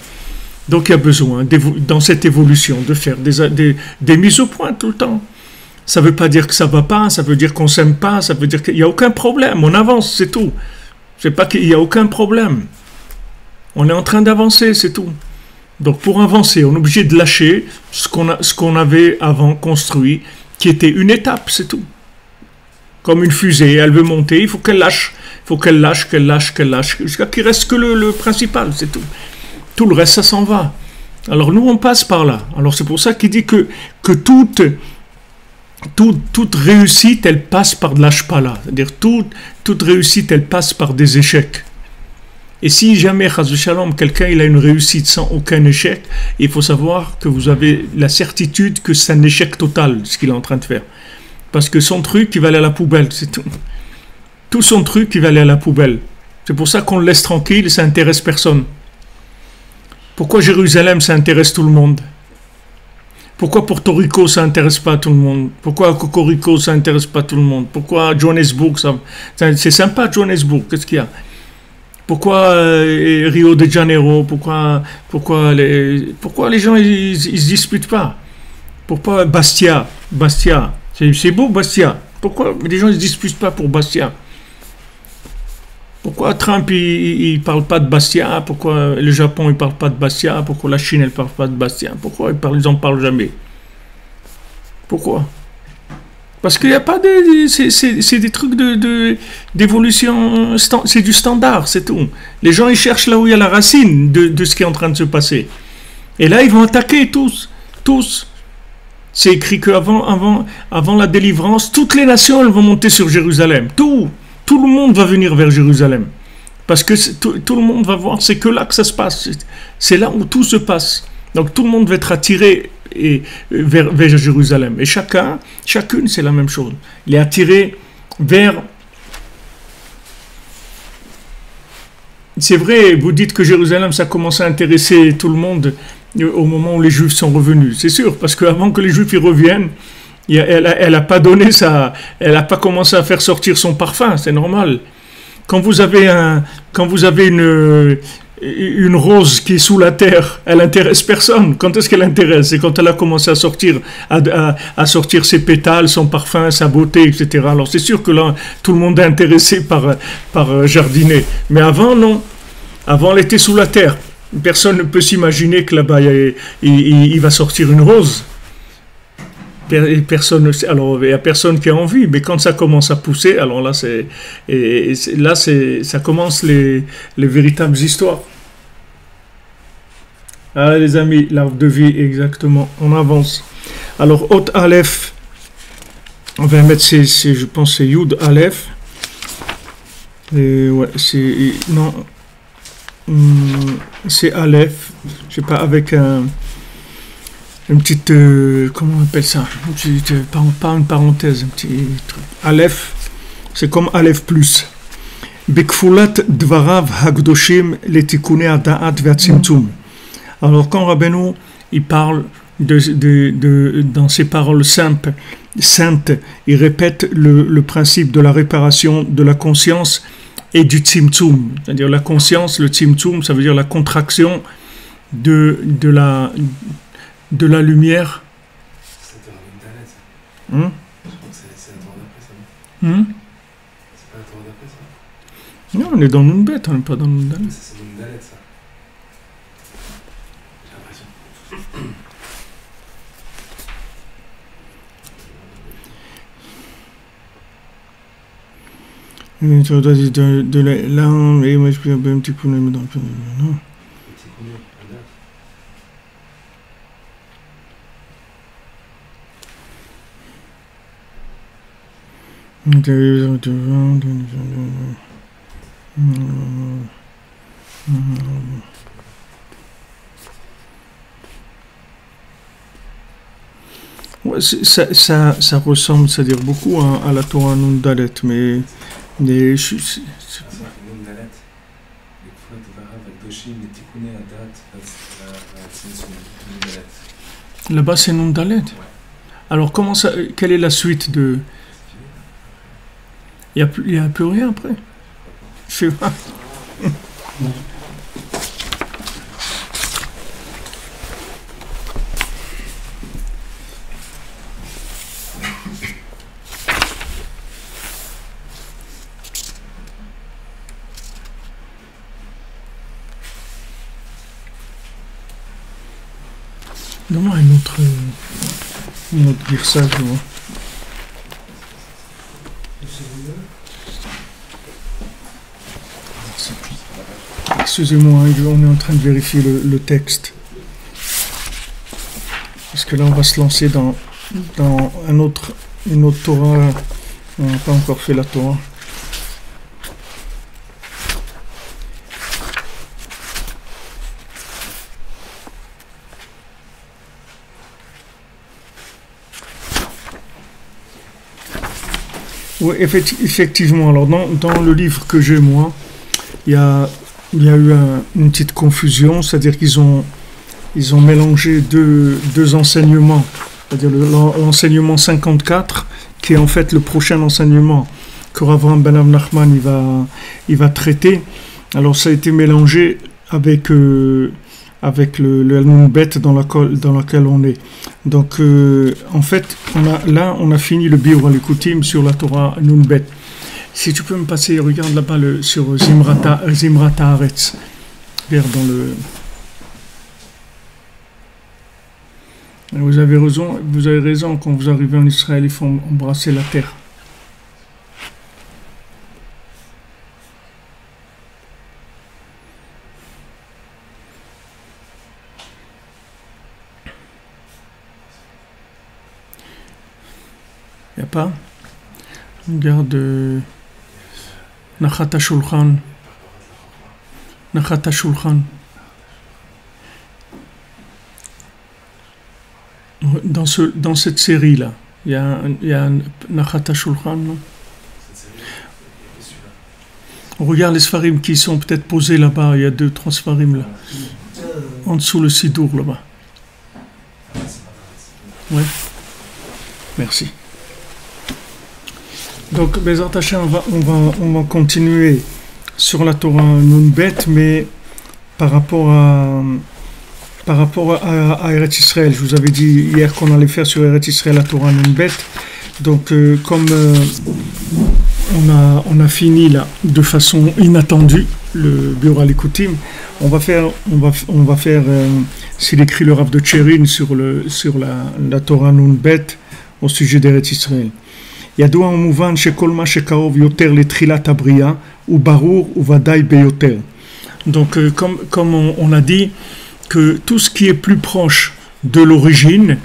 Donc il y a besoin, dans cette évolution, de faire des mises au point tout le temps. Ça ne veut pas dire que ça ne va pas, ça veut dire qu'on ne s'aime pas, ça veut dire qu'il n'y a aucun problème, on avance, c'est tout. C'est pas qu'il n'y a aucun problème. On est en train d'avancer, c'est tout. Donc pour avancer, on est obligé de lâcher ce qu'on avait avant construit, qui était une étape, c'est tout. Comme une fusée, elle veut monter, il faut qu'elle lâche. Il faut qu'elle lâche, jusqu'à qu'il reste que le principal, c'est tout. Tout le reste, ça s'en va. Alors nous, on passe par là. Alors c'est pour ça qu'il dit que toute réussite, elle passe par de l'ashpala. C'est-à-dire toute réussite, elle passe par des échecs. Et si jamais, chas v'shalom, quelqu'un il a une réussite sans aucun échec, il faut savoir que vous avez la certitude que c'est un échec total, ce qu'il est en train de faire. Parce que son truc, il va aller à la poubelle, c'est tout. Tout son truc, il va aller à la poubelle. C'est pour ça qu'on le laisse tranquille, ça n'intéresse personne. Pourquoi Jérusalem, ça intéresse tout le monde? Pourquoi Porto Rico, ça intéresse pas tout le monde? Pourquoi Cocorico, ça intéresse pas tout le monde? Pourquoi Johannesburg, c'est sympa Johannesburg, qu'est-ce qu'il y a? Pourquoi Rio de Janeiro? Pourquoi les gens, ils se disputent pas? Pourquoi Bastia, c'est beau Bastia. Pourquoi les gens, ils se disputent pas pour Bastia? Pourquoi Trump, il parle pas de Bastia? Pourquoi le Japon, il parle pas de Bastia? Pourquoi la Chine, elle parle pas de Bastia? Pourquoi ils en parlent jamais? Pourquoi? Parce qu'il n'y a pas c'est des trucs d'évolution, c'est du standard, c'est tout. Les gens, ils cherchent là où il y a la racine de ce qui est en train de se passer. Et là, ils vont attaquer tous. C'est écrit qu'avant la délivrance, toutes les nations, elles vont monter sur Jérusalem. Tout le monde va venir vers Jérusalem. Parce que tout le monde va voir, c'est que là que ça se passe. C'est là où tout se passe. Donc tout le monde va être attiré vers Jérusalem. Et chacune, c'est la même chose. Il est attiré vers... C'est vrai, vous dites que Jérusalem, ça commence à intéresser tout le monde au moment où les Juifs sont revenus. C'est sûr, parce qu'avant que les Juifs y reviennent, elle n'a pas donné ça, elle n'a pas commencé à faire sortir son parfum, c'est normal. Quand vous avez une rose qui est sous la terre, elle intéresse personne. Quand est-ce qu'elle intéresse? C'est quand elle a commencé à sortir ses pétales, son parfum, sa beauté, etc. Alors c'est sûr que là, tout le monde est intéressé par jardiner. Mais avant, non. Avant, elle était sous la terre. Personne ne peut s'imaginer que là-bas, il va sortir une rose. Alors il n'y a personne qui a envie, mais quand ça commence à pousser, alors là ça commence les véritables histoires. Ah les amis, l'arbre de vie, exactement, on avance. Alors Hot Aleph, on va mettre je pense c'est Yud Aleph. Ouais, c'est... Non. C'est Aleph. Je sais pas, avec une petite... comment on appelle ça? Pas une parenthèse, un petit truc. Aleph, c'est comme Aleph plus. Bekfulat dvarav hagdoshim letikune ada'at ve'atzimtzum. Alors quand Rabbeinu, il parle dans ses paroles saintes, il répète le principe de la réparation de la conscience et du tzimtzum. C'est-à-dire la conscience, le tzimtzum, ça veut dire la contraction de la lumière. C'est la Torah d'après ça. C'est la Torah d'après ça. C'est pas la Torah d'après ça. Non, on est dans Nunbet, on n'est pas dans Nundalet. Ça, c'est Nundalet, ça. J'ai l'impression. Là, et moi je peux un petit peu dans le... Non. Petit coup, à date. Ouais, ça ressemble, c'est-à-dire beaucoup à la Torah Nundalet, mais Nundalet. Là-bas c'est Nundalet. Alors comment ça, quelle est la suite de... Il n'y a plus rien après. Je sais pas. Donne-moi une autre girsage, moi. Excusez-moi, on est en train de vérifier le texte. Parce que là, on va se lancer dans une autre Torah. On n'a pas encore fait la Torah. Oui, effectivement. Alors, dans le livre que j'ai, moi, il y a eu une petite confusion, c'est-à-dire qu'ils ont mélangé deux enseignements, c'est-à-dire l'enseignement 54, qui est en fait le prochain enseignement que Rav Ben Nachman il va traiter. Alors ça a été mélangé avec le Nunbet dans laquelle on est. Donc en fait, on a fini le Biur al-Ikutim sur la Torah Nunbet. Si tu peux me passer, regarde là-bas sur Zimrata Haaretz. Vers dans le... Vous avez raison, quand vous arrivez en Israël, il faut embrasser la terre. Il n'y a pas? Regarde... Nachat HaShulchan. Nachat HaShulchan. Dans cette série-là, il y a un Nachat HaShulchan, non? On regarde les Sfarim qui sont peut-être posés là-bas. Il y a 2-3 Sfarim là. En dessous le Sidour là-bas. Ouais. Merci. Donc, Bezat Hashem, on va continuer sur la Torah Nunbet, mais par rapport à Eretz Israël. Je vous avais dit hier qu'on allait faire sur Eretz Israël la Torah Nunbet. Donc, comme on a fini là de façon inattendue le Biur al-Ikutim, on va faire s'il écrit le Rav de Tcherin sur la Torah Nunbet au sujet d'Eretz Israël. ידוע ומובן שכל מה שקרוב יותר לתחילת הבריאה הוא ברור וודאי ביותר. Donc comme on a dit que tout ce qui est plus proche de l'origine,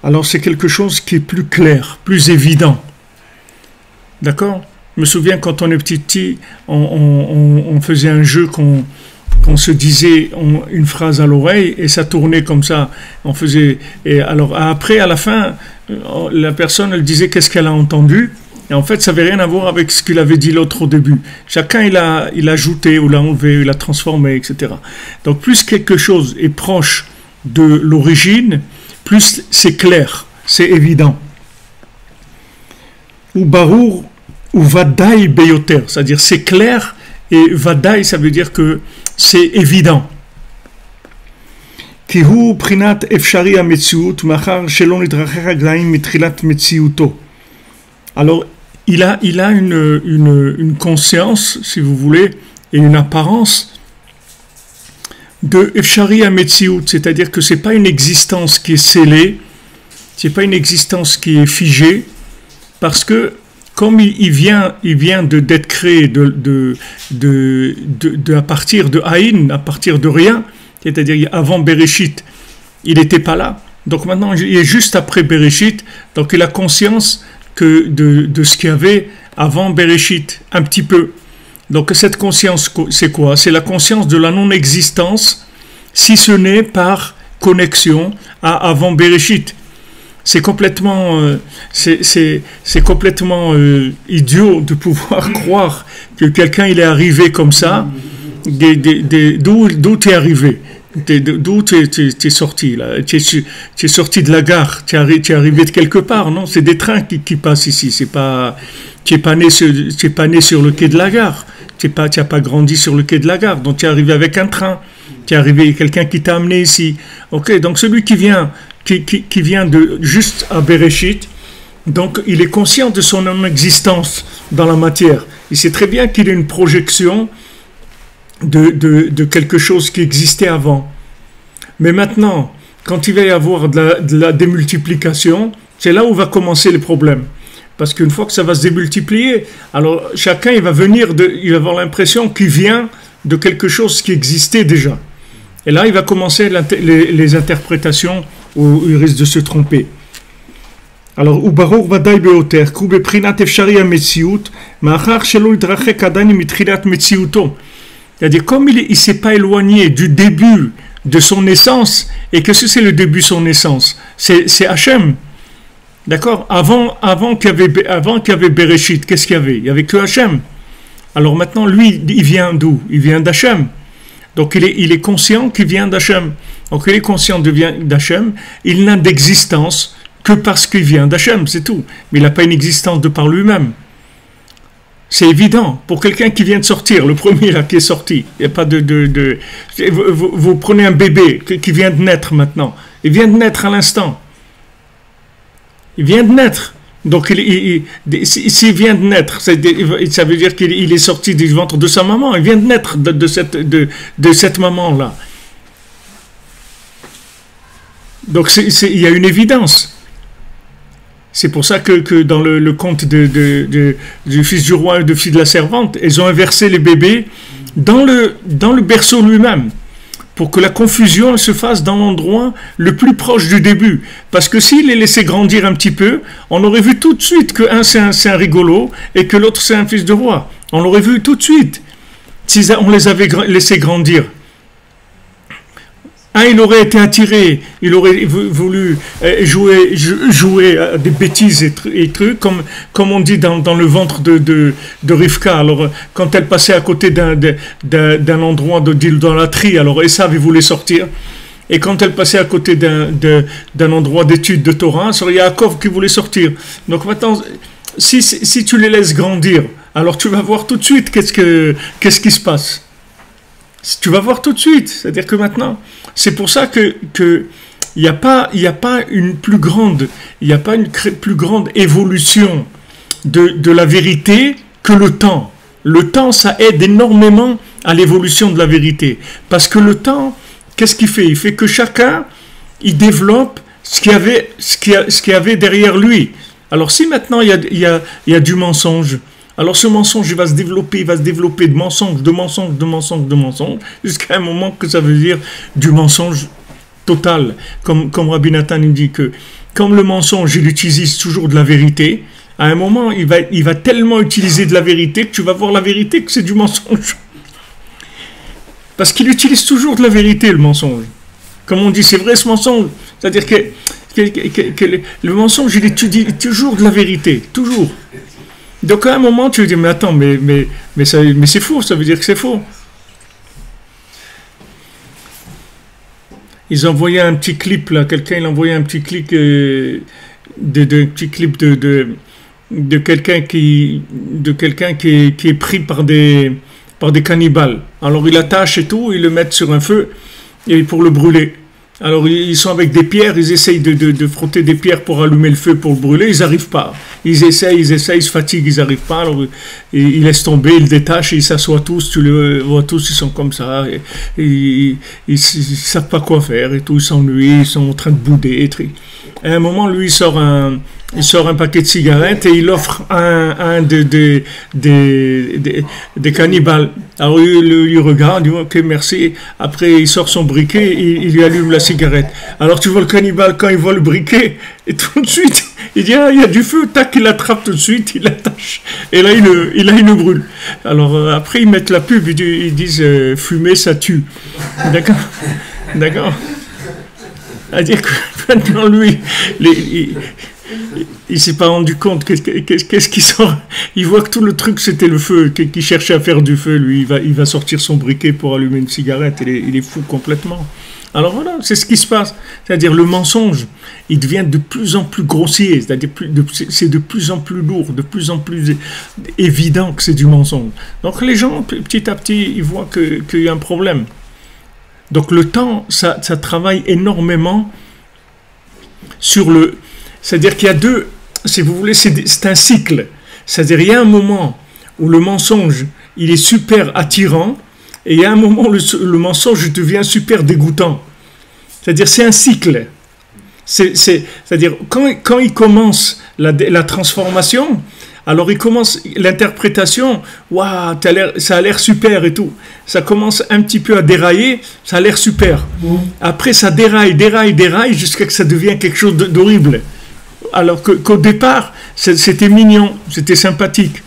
alors c'est quelque chose qui est plus clair, plus évident. D'accord? Je me souviens quand on est petit, on faisait un jeu qu'on se disait une phrase à l'oreille et ça tournait comme ça. On faisait, et alors après, à la fin, la personne elle disait qu'est-ce qu'elle a entendu. Et en fait, ça n'avait rien à voir avec ce qu'il avait dit l'autre au début. Chacun, il a ajouté, ou l'a enlevé, il a transformé, etc. Donc, plus quelque chose est proche de l'origine, plus c'est clair, c'est évident. Ou barour, ou vadaï beyoter, c'est-à-dire c'est clair, et vadaï, ça veut dire que c'est évident. Kihu prinat efshari ha-metziut, machar shelon nidrachech haglaim mitrilat metziuto. Alors, il a une conscience, si vous voulez, et une apparence de Efshari ha-metziut, c'est-à-dire que ce n'est pas une existence qui est scellée, ce n'est pas une existence qui est figée, parce que comme il vient d'être créé à partir de Aïn, à partir de rien, c'est-à-dire avant Bereshit, il n'était pas là. Donc maintenant, il est juste après Bereshit, donc il a conscience de ce qu'il y avait avant Bereshit, un petit peu. Donc cette conscience, c'est quoi? C'est la conscience de la non-existence, si ce n'est par connexion à avant Bereshit. C'est complètement, idiot de pouvoir croire que quelqu'un il est arrivé comme ça. D'où tu es arrivé? D'où tu es sorti là? Tu es sorti de la gare, tu es arrivé de quelque part, non? C'est des trains qui passent ici. Tu n'es pas né sur le quai de la gare. Tu n'as pas grandi sur le quai de la gare. Donc tu es arrivé avec un train. Tu es arrivé quelqu'un qui t'a amené ici. Ok, donc celui qui vient de juste à Bereshit, donc il est conscient de son non-existence dans la matière. Il sait très bien qu'il est une projection de quelque chose qui existait avant. Mais maintenant, quand il va y avoir de la démultiplication, c'est là où va commencer les problèmes. Parce qu'une fois que ça va se démultiplier, alors chacun il va avoir l'impression qu'il vient de quelque chose qui existait déjà. Et là, il va commencer les interprétations où il risque de se tromper. Alors, Ubaror Vadaï Beoter, Kube Prinat Efshari ha-metziut, Machar Shelo Idrachek Adani Mitrilat Metziuto. C'est-à-dire, comme il ne s'est pas éloigné du début de son naissance, et que c'est le début de son naissance, c'est Hachem. D'accord? Avant qu'il y avait Bereshit, qu'est-ce qu'il y avait? Il n'y avait que Hachem. Alors maintenant, lui, il vient d'où? Il vient d'Hachem. Donc il est conscient qu'il vient d'Hachem. Donc il est conscient d'Hachem, il n'a d'existence que parce qu'il vient d'Hachem, c'est tout. Mais il n'a pas une existence de par lui-même. C'est évident. Pour quelqu'un qui vient de sortir, le premier là qui est sorti, il n'y a pas vous prenez un bébé qui vient de naître maintenant. Il vient de naître à l'instant. Il vient de naître. Donc, s'il vient de naître, ça veut dire qu'il est sorti du ventre de sa maman. Il vient de naître de cette maman-là. Donc, il y a une évidence. C'est pour ça que dans le conte du fils du roi et de fille de la servante, ils ont inversé les bébés dans le berceau lui-même, pour que la confusion se fasse dans l'endroit le plus proche du début. Parce que s'il les laissait grandir un petit peu, on aurait vu tout de suite qu'un c'est un rigolo et que l'autre c'est un fils de roi. On l'aurait vu tout de suite, si on les avait laissés grandir. Un, il aurait été attiré, il aurait voulu jouer à des bêtises et trucs, comme on dit dans le ventre de Rivka. Alors, quand elle passait à côté d'un endroit d'idolâtrie, alors Esav il voulait sortir. Et quand elle passait à côté d'un endroit d'étude de Torah, c'est Yaakov qui voulait sortir. Donc maintenant, si tu les laisses grandir, alors tu vas voir tout de suite qu'est-ce qui se passe. Tu vas voir tout de suite. C'est-à-dire que maintenant, c'est pour ça que il n'y a pas une plus grande évolution de la vérité que le temps. Le temps, ça aide énormément à l'évolution de la vérité. Parce que le temps, qu'est-ce qu'il fait? Il fait que chacun, il développe ce qu'il y avait derrière lui. Alors si maintenant il y a du mensonge, alors ce mensonge il va se développer de mensonge, jusqu'à un moment que ça veut dire du mensonge total. Comme Rabbi Nathan dit que comme le mensonge il utilise toujours de la vérité, à un moment, il va tellement utiliser de la vérité que tu vas voir la vérité que c'est du mensonge. Parce qu'il utilise toujours de la vérité, le mensonge. Comme on dit, c'est vrai ce mensonge. C'est-à-dire que le mensonge, il étudie toujours de la vérité, toujours. Donc à un moment, tu vas dire, mais attends, mais c'est faux, ça veut dire que c'est faux. Ils envoyaient un petit clip, là, quelqu'un il envoyait un petit clip, petit clip de quelqu'un qui est pris par des cannibales. Alors ils l'attachent et tout, ils le mettent sur un feu et pour le brûler. Alors ils sont avec des pierres, ils essayent de frotter des pierres pour allumer le feu, pour le brûler, ils n'arrivent pas. Ils essayent, ils se fatiguent, ils n'arrivent pas. Alors ils laissent tomber, ils le détachent, ils s'assoient tous, tu les vois tous, ils sont comme ça, ils ne savent pas quoi faire et tout, ils s'ennuient, ils sont en train de bouder. À un moment, lui, il sort un paquet de cigarettes et il offre un des cannibales. Alors il regarde, il dit ok merci. Après il sort son briquet, il lui allume la cigarette. Alors tu vois le cannibale quand il voit le briquet et tout de suite il dit ah, il y a du feu, tac, il l'attrape tout de suite, il l'attache et là il le brûle. Alors après ils mettent la pub, ils disent fumer ça tue. D'accord. C'est-à-dire que maintenant lui il s'est pas rendu compte qu'est-ce qui sort. Il voit que tout le truc c'était le feu, qu'il cherchait à faire du feu. Lui, il va sortir son briquet pour allumer une cigarette. Il est fou complètement. Alors voilà, c'est ce qui se passe. C'est-à-dire le mensonge, il devient de plus en plus grossier. C'est-à-dire c'est de plus en plus lourd, de plus en plus évident que c'est du mensonge. Donc les gens, petit à petit, ils voient qu'il y a un problème. Donc le temps, ça travaille énormément sur le... C'est-à-dire qu'il y a deux, si vous voulez, c'est un cycle. C'est-à-dire il y a un moment où le mensonge, il est super attirant, et il y a un moment où le mensonge devient super dégoûtant. C'est-à-dire c'est un cycle. C'est-à-dire quand il commence la transformation, alors il commence l'interprétation, waouh, ça a l'air super et tout. Ça commence un petit peu à dérailler, ça a l'air super. Après ça déraille jusqu'à ce que ça devienne quelque chose d'horrible. Alors qu'au départ, c'était mignon, c'était sympathique.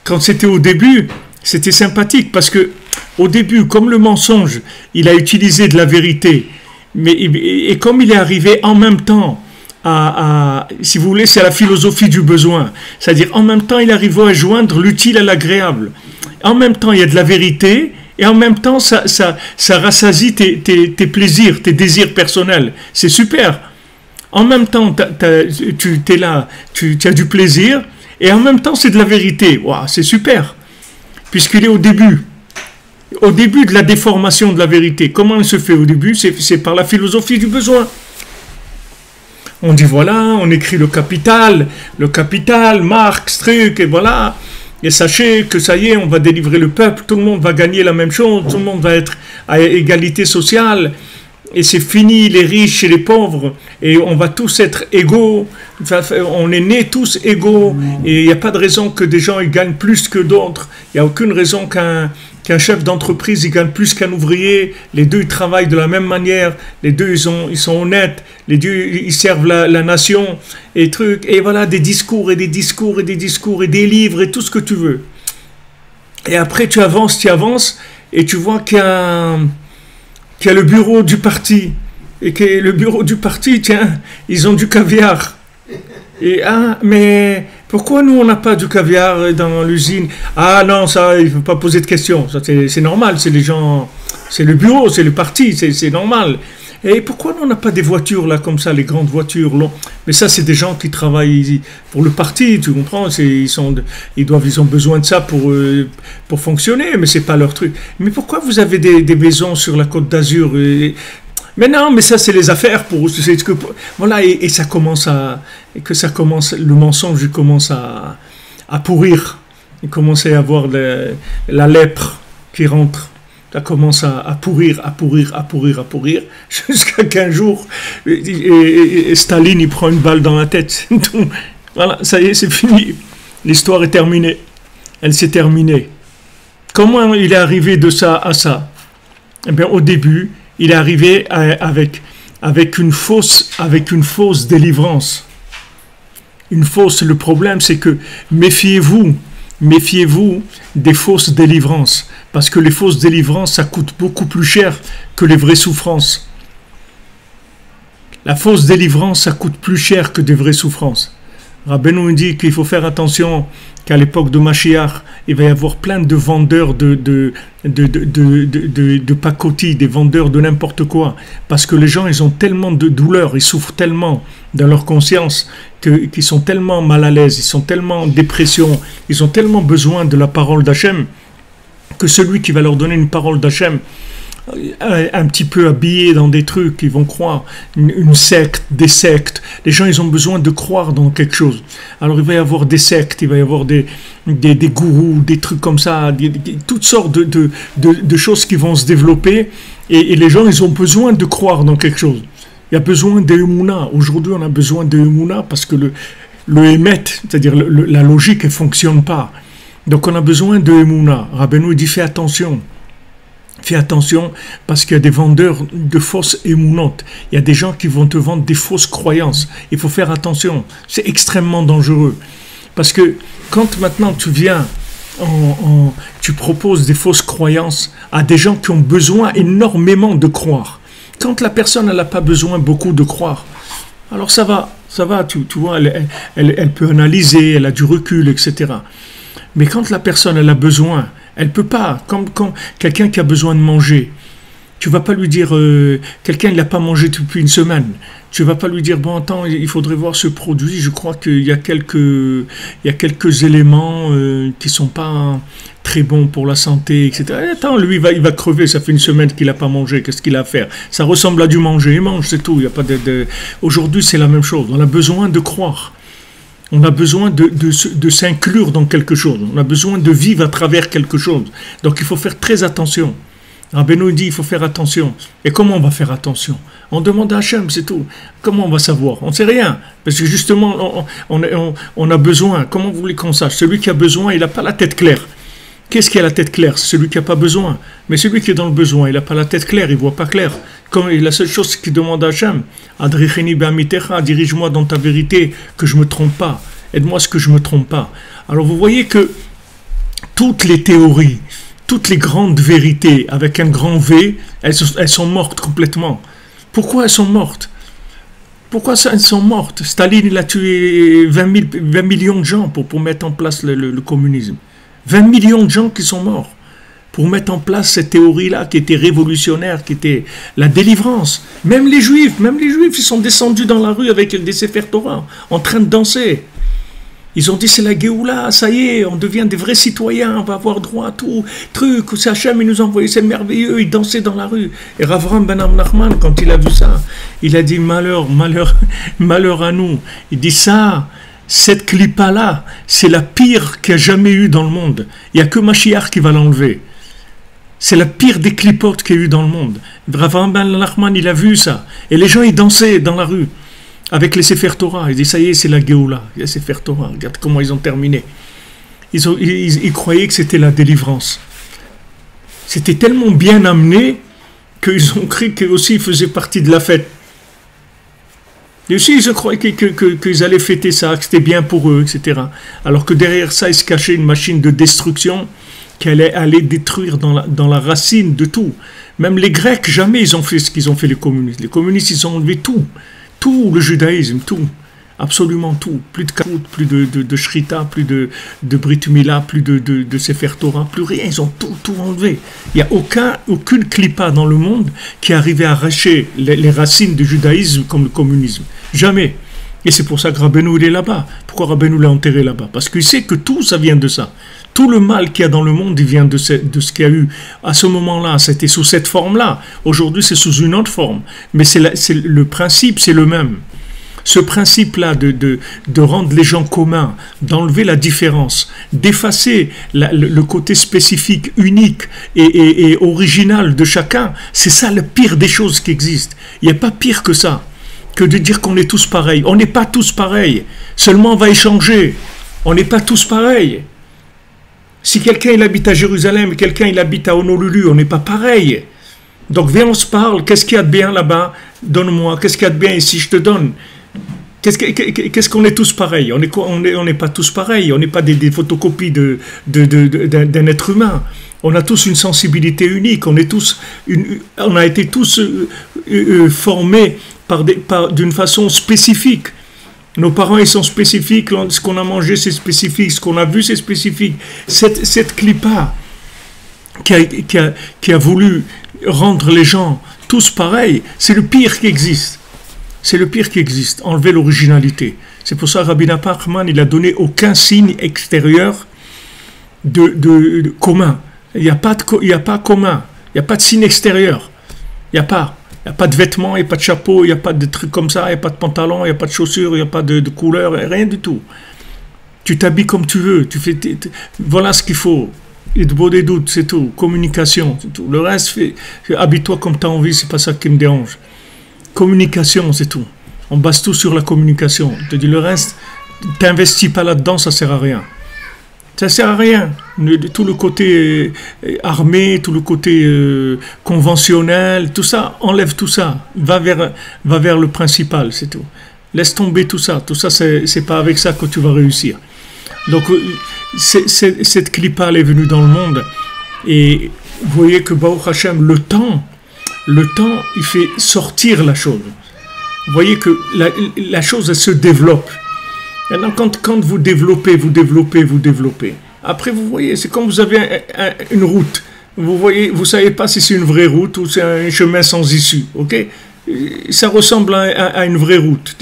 Quand c'était au début, c'était sympathique parce que au début, comme le mensonge, il a utilisé de la vérité, et comme il est arrivé en même temps si vous voulez, c'est la philosophie du besoin. C'est-à-dire, en même temps, il arrive à joindre l'utile à l'agréable. En même temps, il y a de la vérité, et en même temps, ça rassasie tes plaisirs, tes désirs personnels. C'est super. En même temps, tu es là, tu as du plaisir, et en même temps, c'est de la vérité. Waouh, c'est super. Puisqu'il est au début de la déformation de la vérité. Comment elle se fait au début? C'est par la philosophie du besoin. On dit voilà, on écrit le capital, Marx, truc, et voilà. Et sachez que ça y est, on va délivrer le peuple, tout le monde va gagner la même chose, tout le monde va être à égalité sociale. Et c'est fini les riches et les pauvres, et on va tous être égaux, on est nés tous égaux, et il n'y a pas de raison que des gens ils gagnent plus que d'autres, il n'y a aucune raison qu'un chef d'entreprise il gagne plus qu'un ouvrier, les deux ils travaillent de la même manière, les deux ils sont honnêtes, les deux ils servent la nation, et trucs, et voilà, des discours, et des livres, et tout ce que tu veux. Et après tu avances, et tu vois qu'il y a le bureau du parti, et que le bureau du parti, tiens, ils ont du caviar. Et mais pourquoi nous on n'a pas du caviar dans l'usine? Ah non, ça, il ne faut pas poser de questions, ça c'est normal, c'est les gens, c'est le bureau, c'est le parti, c'est normal. Et pourquoi nous on n'a pas des voitures là comme ça, les grandes voitures longues? Mais ça c'est des gens qui travaillent pour le parti, tu comprends? Ils ont besoin de ça pour fonctionner, mais c'est pas leur truc. Mais pourquoi vous avez des maisons sur la Côte d'Azur? Mais non, mais ça c'est les affaires pour voilà, et ça commence le mensonge commence à pourrir. Il commence à y avoir la lèpre qui rentre. Ça commence à pourrir, jusqu'à qu'un jour, et Staline, il prend une balle dans la tête. Voilà, ça y est, c'est fini. L'histoire est terminée. Elle s'est terminée. Comment il est arrivé de ça à ça? Eh bien, au début, il est arrivé avec une fausse délivrance. Une fausse, le problème c'est que méfiez-vous des fausses délivrances. Parce que les fausses délivrances, ça coûte beaucoup plus cher que les vraies souffrances. La fausse délivrance, ça coûte plus cher que des vraies souffrances. Rabbeinu nous dit qu'il faut faire attention qu'à l'époque de Mashiach, il va y avoir plein de vendeurs de pacotis, des vendeurs de n'importe quoi. Parce que les gens, ils ont tellement de douleurs, ils souffrent tellement dans leur conscience qu'ils sont tellement mal à l'aise, ils sont tellement en dépression, ils ont tellement besoin de la parole d'Hachem que celui qui va leur donner une parole d'Hachem, un petit peu habillé dans des trucs, ils vont croire, une secte, des sectes. Les gens, ils ont besoin de croire dans quelque chose. Alors il va y avoir des sectes, il va y avoir des gourous, des trucs comme ça, toutes sortes de choses qui vont se développer, et les gens, ils ont besoin de croire dans quelque chose. Il y a besoin de Emouna. Aujourd'hui, on a besoin de Emouna parce que le émet, c'est-à-dire la logique, elle ne fonctionne pas. Donc on a besoin de Emouna. Rabbeinu dit, fais attention. Fais attention parce qu'il y a des vendeurs de fausses émounotes. Il y a des gens qui vont te vendre des fausses croyances. Il faut faire attention. C'est extrêmement dangereux. Parce que quand maintenant tu viens, tu proposes des fausses croyances à des gens qui ont besoin énormément de croire. Quand la personne n'a pas besoin beaucoup de croire, alors ça va, tu vois, elle peut analyser, elle a du recul, etc. Mais quand la personne elle a besoin, elle ne peut pas, comme quelqu'un qui a besoin de manger. Tu ne vas pas lui dire, quelqu'un il n'a pas mangé depuis une semaine. Tu ne vas pas lui dire, bon attends, il faudrait voir ce produit, je crois qu'il y a quelques éléments qui ne sont pas très bons pour la santé, etc. Et attends, lui il va crever, ça fait une semaine qu'il n'a pas mangé, qu'est-ce qu'il a à faire? Ça ressemble à du manger, il mange, c'est tout. Il y a pas Aujourd'hui c'est la même chose, on a besoin de croire. On a besoin de s'inclure dans quelque chose. On a besoin de vivre à travers quelque chose. Donc il faut faire très attention. Rabbeinu dit il faut faire attention. Et comment on va faire attention? On demande à Hachem, c'est tout. Comment on va savoir? On ne sait rien. Parce que justement, on a besoin. Comment vous voulez qu'on sache? Celui qui a besoin, il n'a pas la tête claire. Qu'est-ce qui a la tête claire? C'est celui qui n'a pas besoin. Mais celui qui est dans le besoin, il n'a pas la tête claire, il ne voit pas clair. Comme la seule chose qu'il demande à Hachem, Adricheni be'amitecha, dirige-moi dans ta vérité, que je ne me trompe pas. Aide-moi à ce que je ne me trompe pas. Alors vous voyez que toutes les théories, toutes les grandes vérités avec un grand V, elles sont mortes complètement. Pourquoi elles sont mortes? Pourquoi elles sont mortes? Staline, il a tué 20 millions de gens pour mettre en place le communisme. 20 millions de gens qui sont morts pour mettre en place cette théorie-là qui était révolutionnaire, qui était la délivrance. Même les Juifs, ils sont descendus dans la rue avec des Sefer Torah, en train de danser. Ils ont dit c'est la Géoula, ça y est, on devient des vrais citoyens, on va avoir droit à tout, truc, c'est Hachem, il nous a envoyé, c'est merveilleux, ils dansaient dans la rue. Et Rav Ram Ben Nachman, quand il a vu ça, il a dit malheur à nous. Il dit ça, cette clipa-là, c'est la pire qu'il y a jamais eu dans le monde. Il n'y a que Mashiach qui va l'enlever. C'est la pire des clipotes qu'il y a eu dans le monde. Rav Ram Ben Nachman, il a vu ça. Et les gens, ils dansaient dans la rue. Avec les Sefer Torah, ils disent ça y est, c'est la Géoula, les Sefer Torah, regarde comment ils ont terminé. Ils croyaient que c'était la délivrance. C'était tellement bien amené qu'ils ont cru qu'eux aussi ils faisaient partie de la fête. Et aussi ils croyaient qu'ils allaient fêter ça, que c'était bien pour eux, etc. Alors que derrière ça, il se cachait une machine de destruction qui allait aller détruire dans la racine de tout. Même les Grecs, jamais ils ont fait ce qu'ils ont fait les communistes. Les communistes, ils ont enlevé tout. Tout le judaïsme, tout, absolument tout, plus de Kahout, plus de Shrita, plus de Brit Mila, plus de Sefer Torah, plus rien, ils ont tout enlevé. Il n'y a aucune clipa dans le monde qui arrivait à arracher les racines du judaïsme comme le communisme. Jamais. Et c'est pour ça que Rabbeinu il est là-bas. Pourquoi Rabbeinu l'a enterré là-bas? Parce qu'il sait que tout ça vient de ça. Tout le mal qu'il y a dans le monde, il vient de ce qu'il y a eu. À ce moment-là, c'était sous cette forme-là. Aujourd'hui, c'est sous une autre forme. Mais le principe, c'est le même. Ce principe-là de rendre les gens communs, d'enlever la différence, d'effacer le côté spécifique, unique et original de chacun, c'est ça le pire des choses qui existent. Il n'y a pas pire que ça, que de dire qu'on est tous pareils. On n'est pas tous pareils. Seulement, on va échanger. On n'est pas tous pareils. Si quelqu'un il habite à Jérusalem et quelqu'un il habite à Honolulu, on n'est pas pareil. Donc viens, on se parle, qu'est-ce qu'il y a de bien là-bas? Donne-moi, qu'est-ce qu'il y a de bien ici? Je te donne. Qu'est-ce qu'on est tous pareils? On n'est pas tous pareils. On n'est pas des photocopies d'un être humain. On a tous une sensibilité unique. On a été tous formés d'une façon spécifique. Nos parents, ils sont spécifiques. Ce qu'on a mangé, c'est spécifique. Ce qu'on a vu, c'est spécifique. Cette clipa qui a voulu rendre les gens tous pareils, c'est le pire qui existe. C'est le pire qui existe, enlever l'originalité. C'est pour ça que Rabbi Nachman, il a donné aucun signe extérieur de commun. Il n'y a pas commun, il n'y a pas de signe extérieur. Il n'y a pas de vêtements, il n'y a pas de chapeau, il n'y a pas de trucs comme ça, il n'y a pas de pantalon, il n'y a pas de chaussures, il n'y a pas de couleur, rien du tout. Tu t'habilles comme tu veux, voilà ce qu'il faut. Et de beaux des doutes, c'est tout. Communication, c'est tout. Le reste, habille-toi comme tu as envie, c'est pas ça qui me dérange. Communication, c'est tout. On base tout sur la communication. Je te dis le reste, t'investis pas là-dedans, ça sert à rien. Ça sert à rien. Tout le côté armé, tout le côté conventionnel, tout ça, enlève tout ça. Va vers le principal, c'est tout. Laisse tomber tout ça. Tout ça, c'est pas avec ça que tu vas réussir. Donc, cette clipa, elle est venue dans le monde. Et vous voyez que Baruch Hashem, le temps, il fait sortir la chose. Vous voyez que la chose, elle se développe. Maintenant, quand vous développez. Après, vous voyez, c'est comme vous avez une route. Vous voyez, vous savez pas si c'est une vraie route ou c'est un chemin sans issue. Ok? Ça ressemble à une vraie route.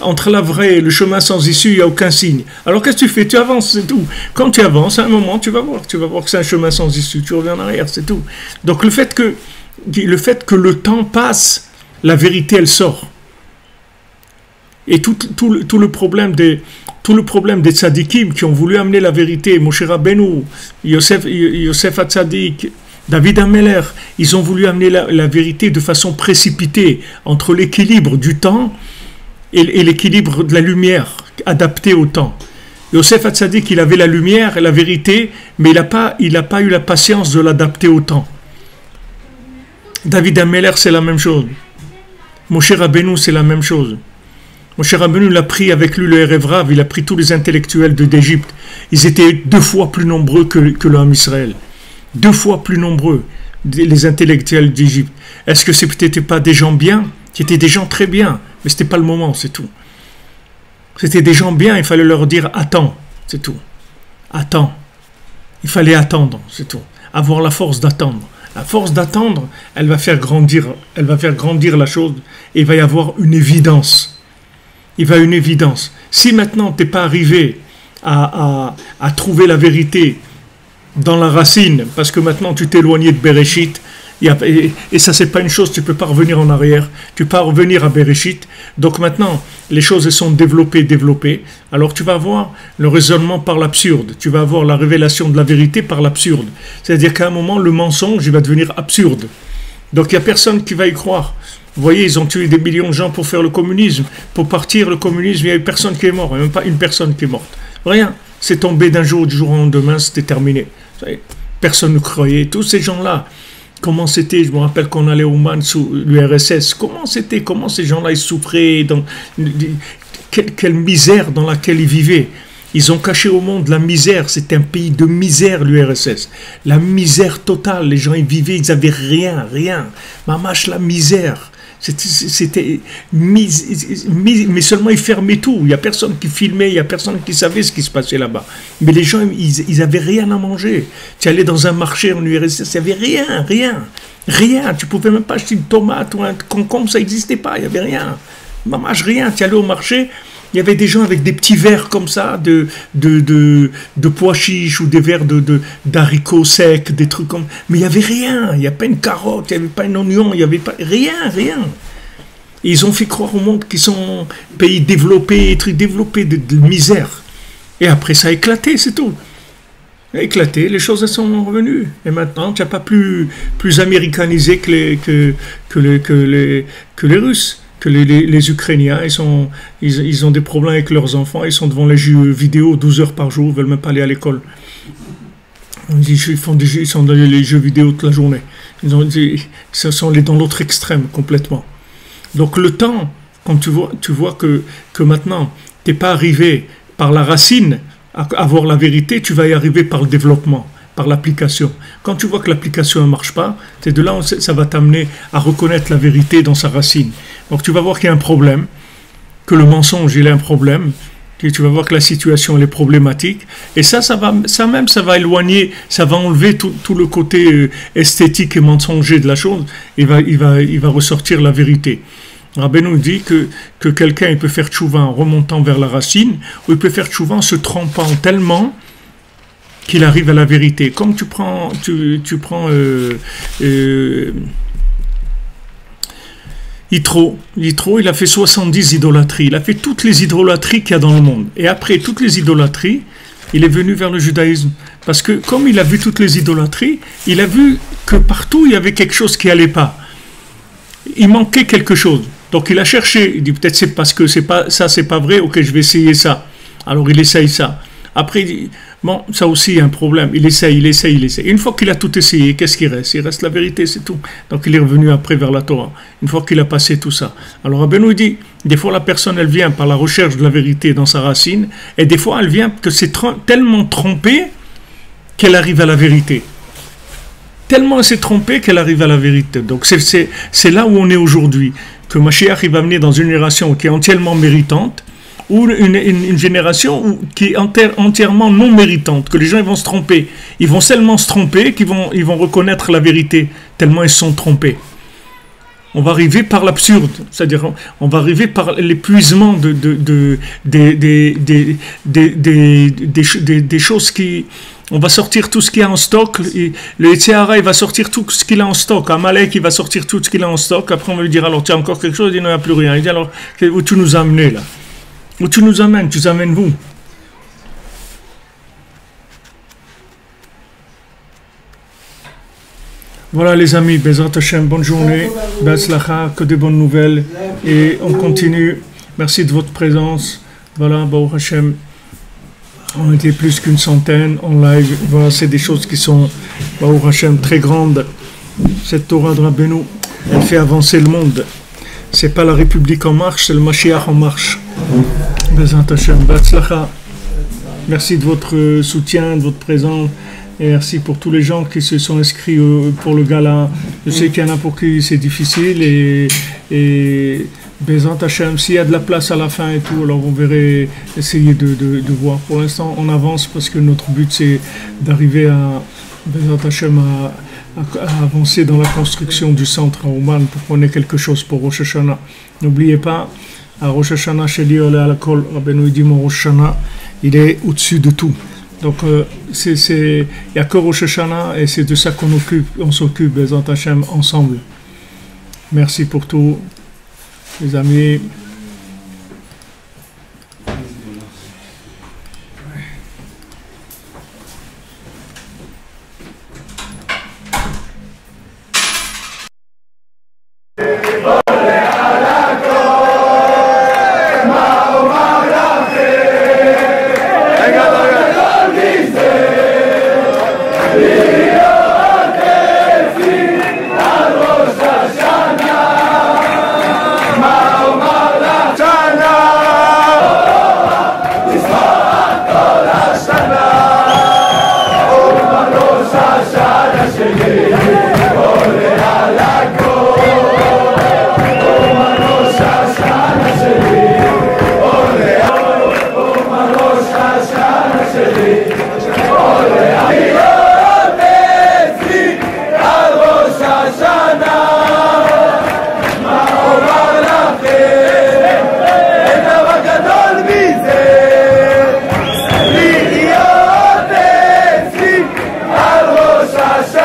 Entre la vraie et le chemin sans issue, il n'y a aucun signe. Alors qu'est-ce que tu fais? Tu avances, c'est tout. Quand tu avances, à un moment, tu vas voir que c'est un chemin sans issue. Tu reviens en arrière, c'est tout. Donc le fait que le temps passe, la vérité, elle sort. Et tout le problème des tzadikim qui ont voulu amener la vérité, Moshe Rabbeinu, Yosef HaTzadik, David HaMelech, ils ont voulu amener la vérité de façon précipitée entre l'équilibre du temps et l'équilibre de la lumière, adapté au temps. Yosef HaTzadik, il avait la lumière et la vérité, mais il n'a pas eu la patience de l'adapter au temps. David HaMelech, c'est la même chose. Moshe Rabbeinu, c'est la même chose. Moshe Rabbeinu l'a pris avec lui le Erev Rav, il a pris tous les intellectuels d'Égypte. Ils étaient 2 fois plus nombreux que le Ham Israël. 2 fois plus nombreux, les intellectuels d'Égypte. Est-ce que ce n'étaient pas des gens bien? C'était des gens très bien, mais ce n'était pas le moment, c'est tout. C'était des gens bien, il fallait leur dire attends, c'est tout. Attends. Il fallait attendre, c'est tout. Avoir la force d'attendre. La force d'attendre, elle va faire grandir la chose et il va y avoir une évidence. Il va y avoir une évidence. Si maintenant tu n'es pas arrivé à trouver la vérité dans la racine, parce que maintenant tu t'es éloigné de Bereshit, et ça c'est pas une chose, tu peux pas revenir en arrière, tu peux pas revenir à Bereshit, donc maintenant les choses elles sont développées, alors tu vas avoir le raisonnement par l'absurde, tu vas avoir la révélation de la vérité par l'absurde, c'est-à-dire qu'à un moment le mensonge il va devenir absurde, donc il n'y a personne qui va y croire. Vous voyez, ils ont tué des millions de gens pour faire le communisme, pour partir le communisme, il n'y a personne qui est mort, même pas une personne qui est morte, rien, c'est tombé du jour au lendemain, c'était terminé. Personne ne croyait. Tous ces gens-là, comment c'était? Je me rappelle qu'on allait au Man sous l'URSS. Comment c'était? Comment ces gens-là ils souffraient? Quelle misère dans laquelle ils vivaient. Ils ont caché au monde la misère. C'était un pays de misère, l'URSS. La misère totale. Les gens ils vivaient, ils n'avaient rien. Mamache, la misère. C'était mais seulement ils fermaient tout. Il n'y a personne qui filmait, il n'y a personne qui savait ce qui se passait là-bas. Mais les gens, ils n'avaient rien à manger. Tu allais dans un marché en URSS, il n'y avait rien. Tu ne pouvais même pas acheter une tomate ou un concombre, ça n'existait pas, il n'y avait rien. Maman, rien. Tu allais au marché, il y avait des gens avec des petits verres comme ça, de pois chiches ou des verres d'haricots secs, des trucs comme... Mais il n'y avait rien, il n'y a pas une carotte, il n'y avait pas un oignon, il n'y avait pas... Rien. Et ils ont fait croire au monde qu'ils sont pays développés, trucs développés de misère. Et après ça a éclaté, c'est tout. Ça a éclaté, les choses elles sont revenues. Et maintenant, tu n'as pas plus américanisé que les Russes. Que les Ukrainiens, ils ont des problèmes avec leurs enfants, ils sont devant les jeux vidéo 12 heures par jour, ils ne veulent même pas aller à l'école. Ils sont dans les jeux vidéo toute la journée. Ils sont dans l'autre extrême complètement. Donc le temps, quand tu vois que maintenant, tu n'es pas arrivé par la racine à avoir la vérité, tu vas y arriver par le développement, par l'application. Quand tu vois que l'application ne marche pas, c'est de là où ça va t'amener à reconnaître la vérité dans sa racine. Donc tu vas voir qu'il y a un problème, que le mensonge, il a un problème, que tu vas voir que la situation elle est problématique, et ça va éloigner, ça va enlever tout le côté esthétique et mensonger de la chose, il va ressortir la vérité. Rabbeinu dit que quelqu'un il peut faire tchouva en remontant vers la racine, ou il peut faire tchouva en se trompant tellement qu'il arrive à la vérité. Comme tu prends Yitro, il a fait 70 idolâtries, il a fait toutes les idolâtries qu'il y a dans le monde. Et après toutes les idolâtries, il est venu vers le judaïsme. Parce que comme il a vu toutes les idolâtries, il a vu que partout il y avait quelque chose qui n'allait pas. Il manquait quelque chose. Donc il a cherché, il dit peut-être c'est parce que c'est pas vrai, ok je vais essayer ça. Alors il essaye ça. Après il dit, bon ça aussi il y a un problème, il essaye. Une fois qu'il a tout essayé, qu'est-ce qu'il reste? Il reste la vérité, c'est tout. Donc il est revenu après vers la Torah, une fois qu'il a passé tout ça. Alors Rabbeinu dit, des fois la personne elle vient par la recherche de la vérité dans sa racine, et des fois elle vient que c'est tellement trompée qu'elle arrive à la vérité. Tellement elle s'est trompée qu'elle arrive à la vérité. Donc c'est là où on est aujourd'hui. Que Mashiach il va venir dans une génération qui est entièrement méritante, ou une génération qui est entièrement non méritante, que les gens ils vont se tromper. Ils vont seulement se tromper qu'ils vont reconnaître la vérité, tellement ils se sont trompés. On va arriver par l'absurde, c'est-à-dire on va arriver par l'épuisement des choses qui... On va sortir tout ce qu'il y a en stock. Le Yetzirah, il va sortir tout ce qu'il a en stock. Amalek, il va sortir tout ce qu'il a en stock. Après, on va lui dire, alors, tu as encore quelque chose? Il dit, non, il n'y a plus rien. Il dit, alors, où tu nous as amenés, là? Où tu nous amènes? Tu nous amènes où? Voilà, les amis. Bezrat Hashem, bonne journée. Be'atzlacha, que des bonnes nouvelles. Et on continue. Merci de votre présence. Voilà, Baruch Hashem. On était plus qu'une centaine en live. Voilà, c'est des choses qui sont, Baruch Hashem, très grandes. Cette Torah de Rabbeinu, elle fait avancer le monde. C'est pas la République en marche, c'est le Mashiach en marche. Bezrat Hashem, Batzlacha. Merci de votre soutien, de votre présence. Et merci pour tous les gens qui se sont inscrits pour le gala. Je sais qu'il y en a pour qui c'est difficile. Et Bezrat Hashem, s'il y a de la place à la fin et tout, alors on verrait essayer de voir. Pour l'instant, on avance parce que notre but c'est d'arriver à Bezrat Hashem à avancer dans la construction du centre à Ouman pour qu'on ait quelque chose pour Rosh Hashanah. N'oubliez pas, à Rosh Hashanah, Sheli Ole Alakol, Rabbeinu dit mon Rosh Hashanah, il est au-dessus de tout. Donc il n'y a que Rosh Hashanah et c'est de ça on s'occupe, Bezrat Hashem, ensemble. Merci pour tout. Les amis, Rosh Hashanah.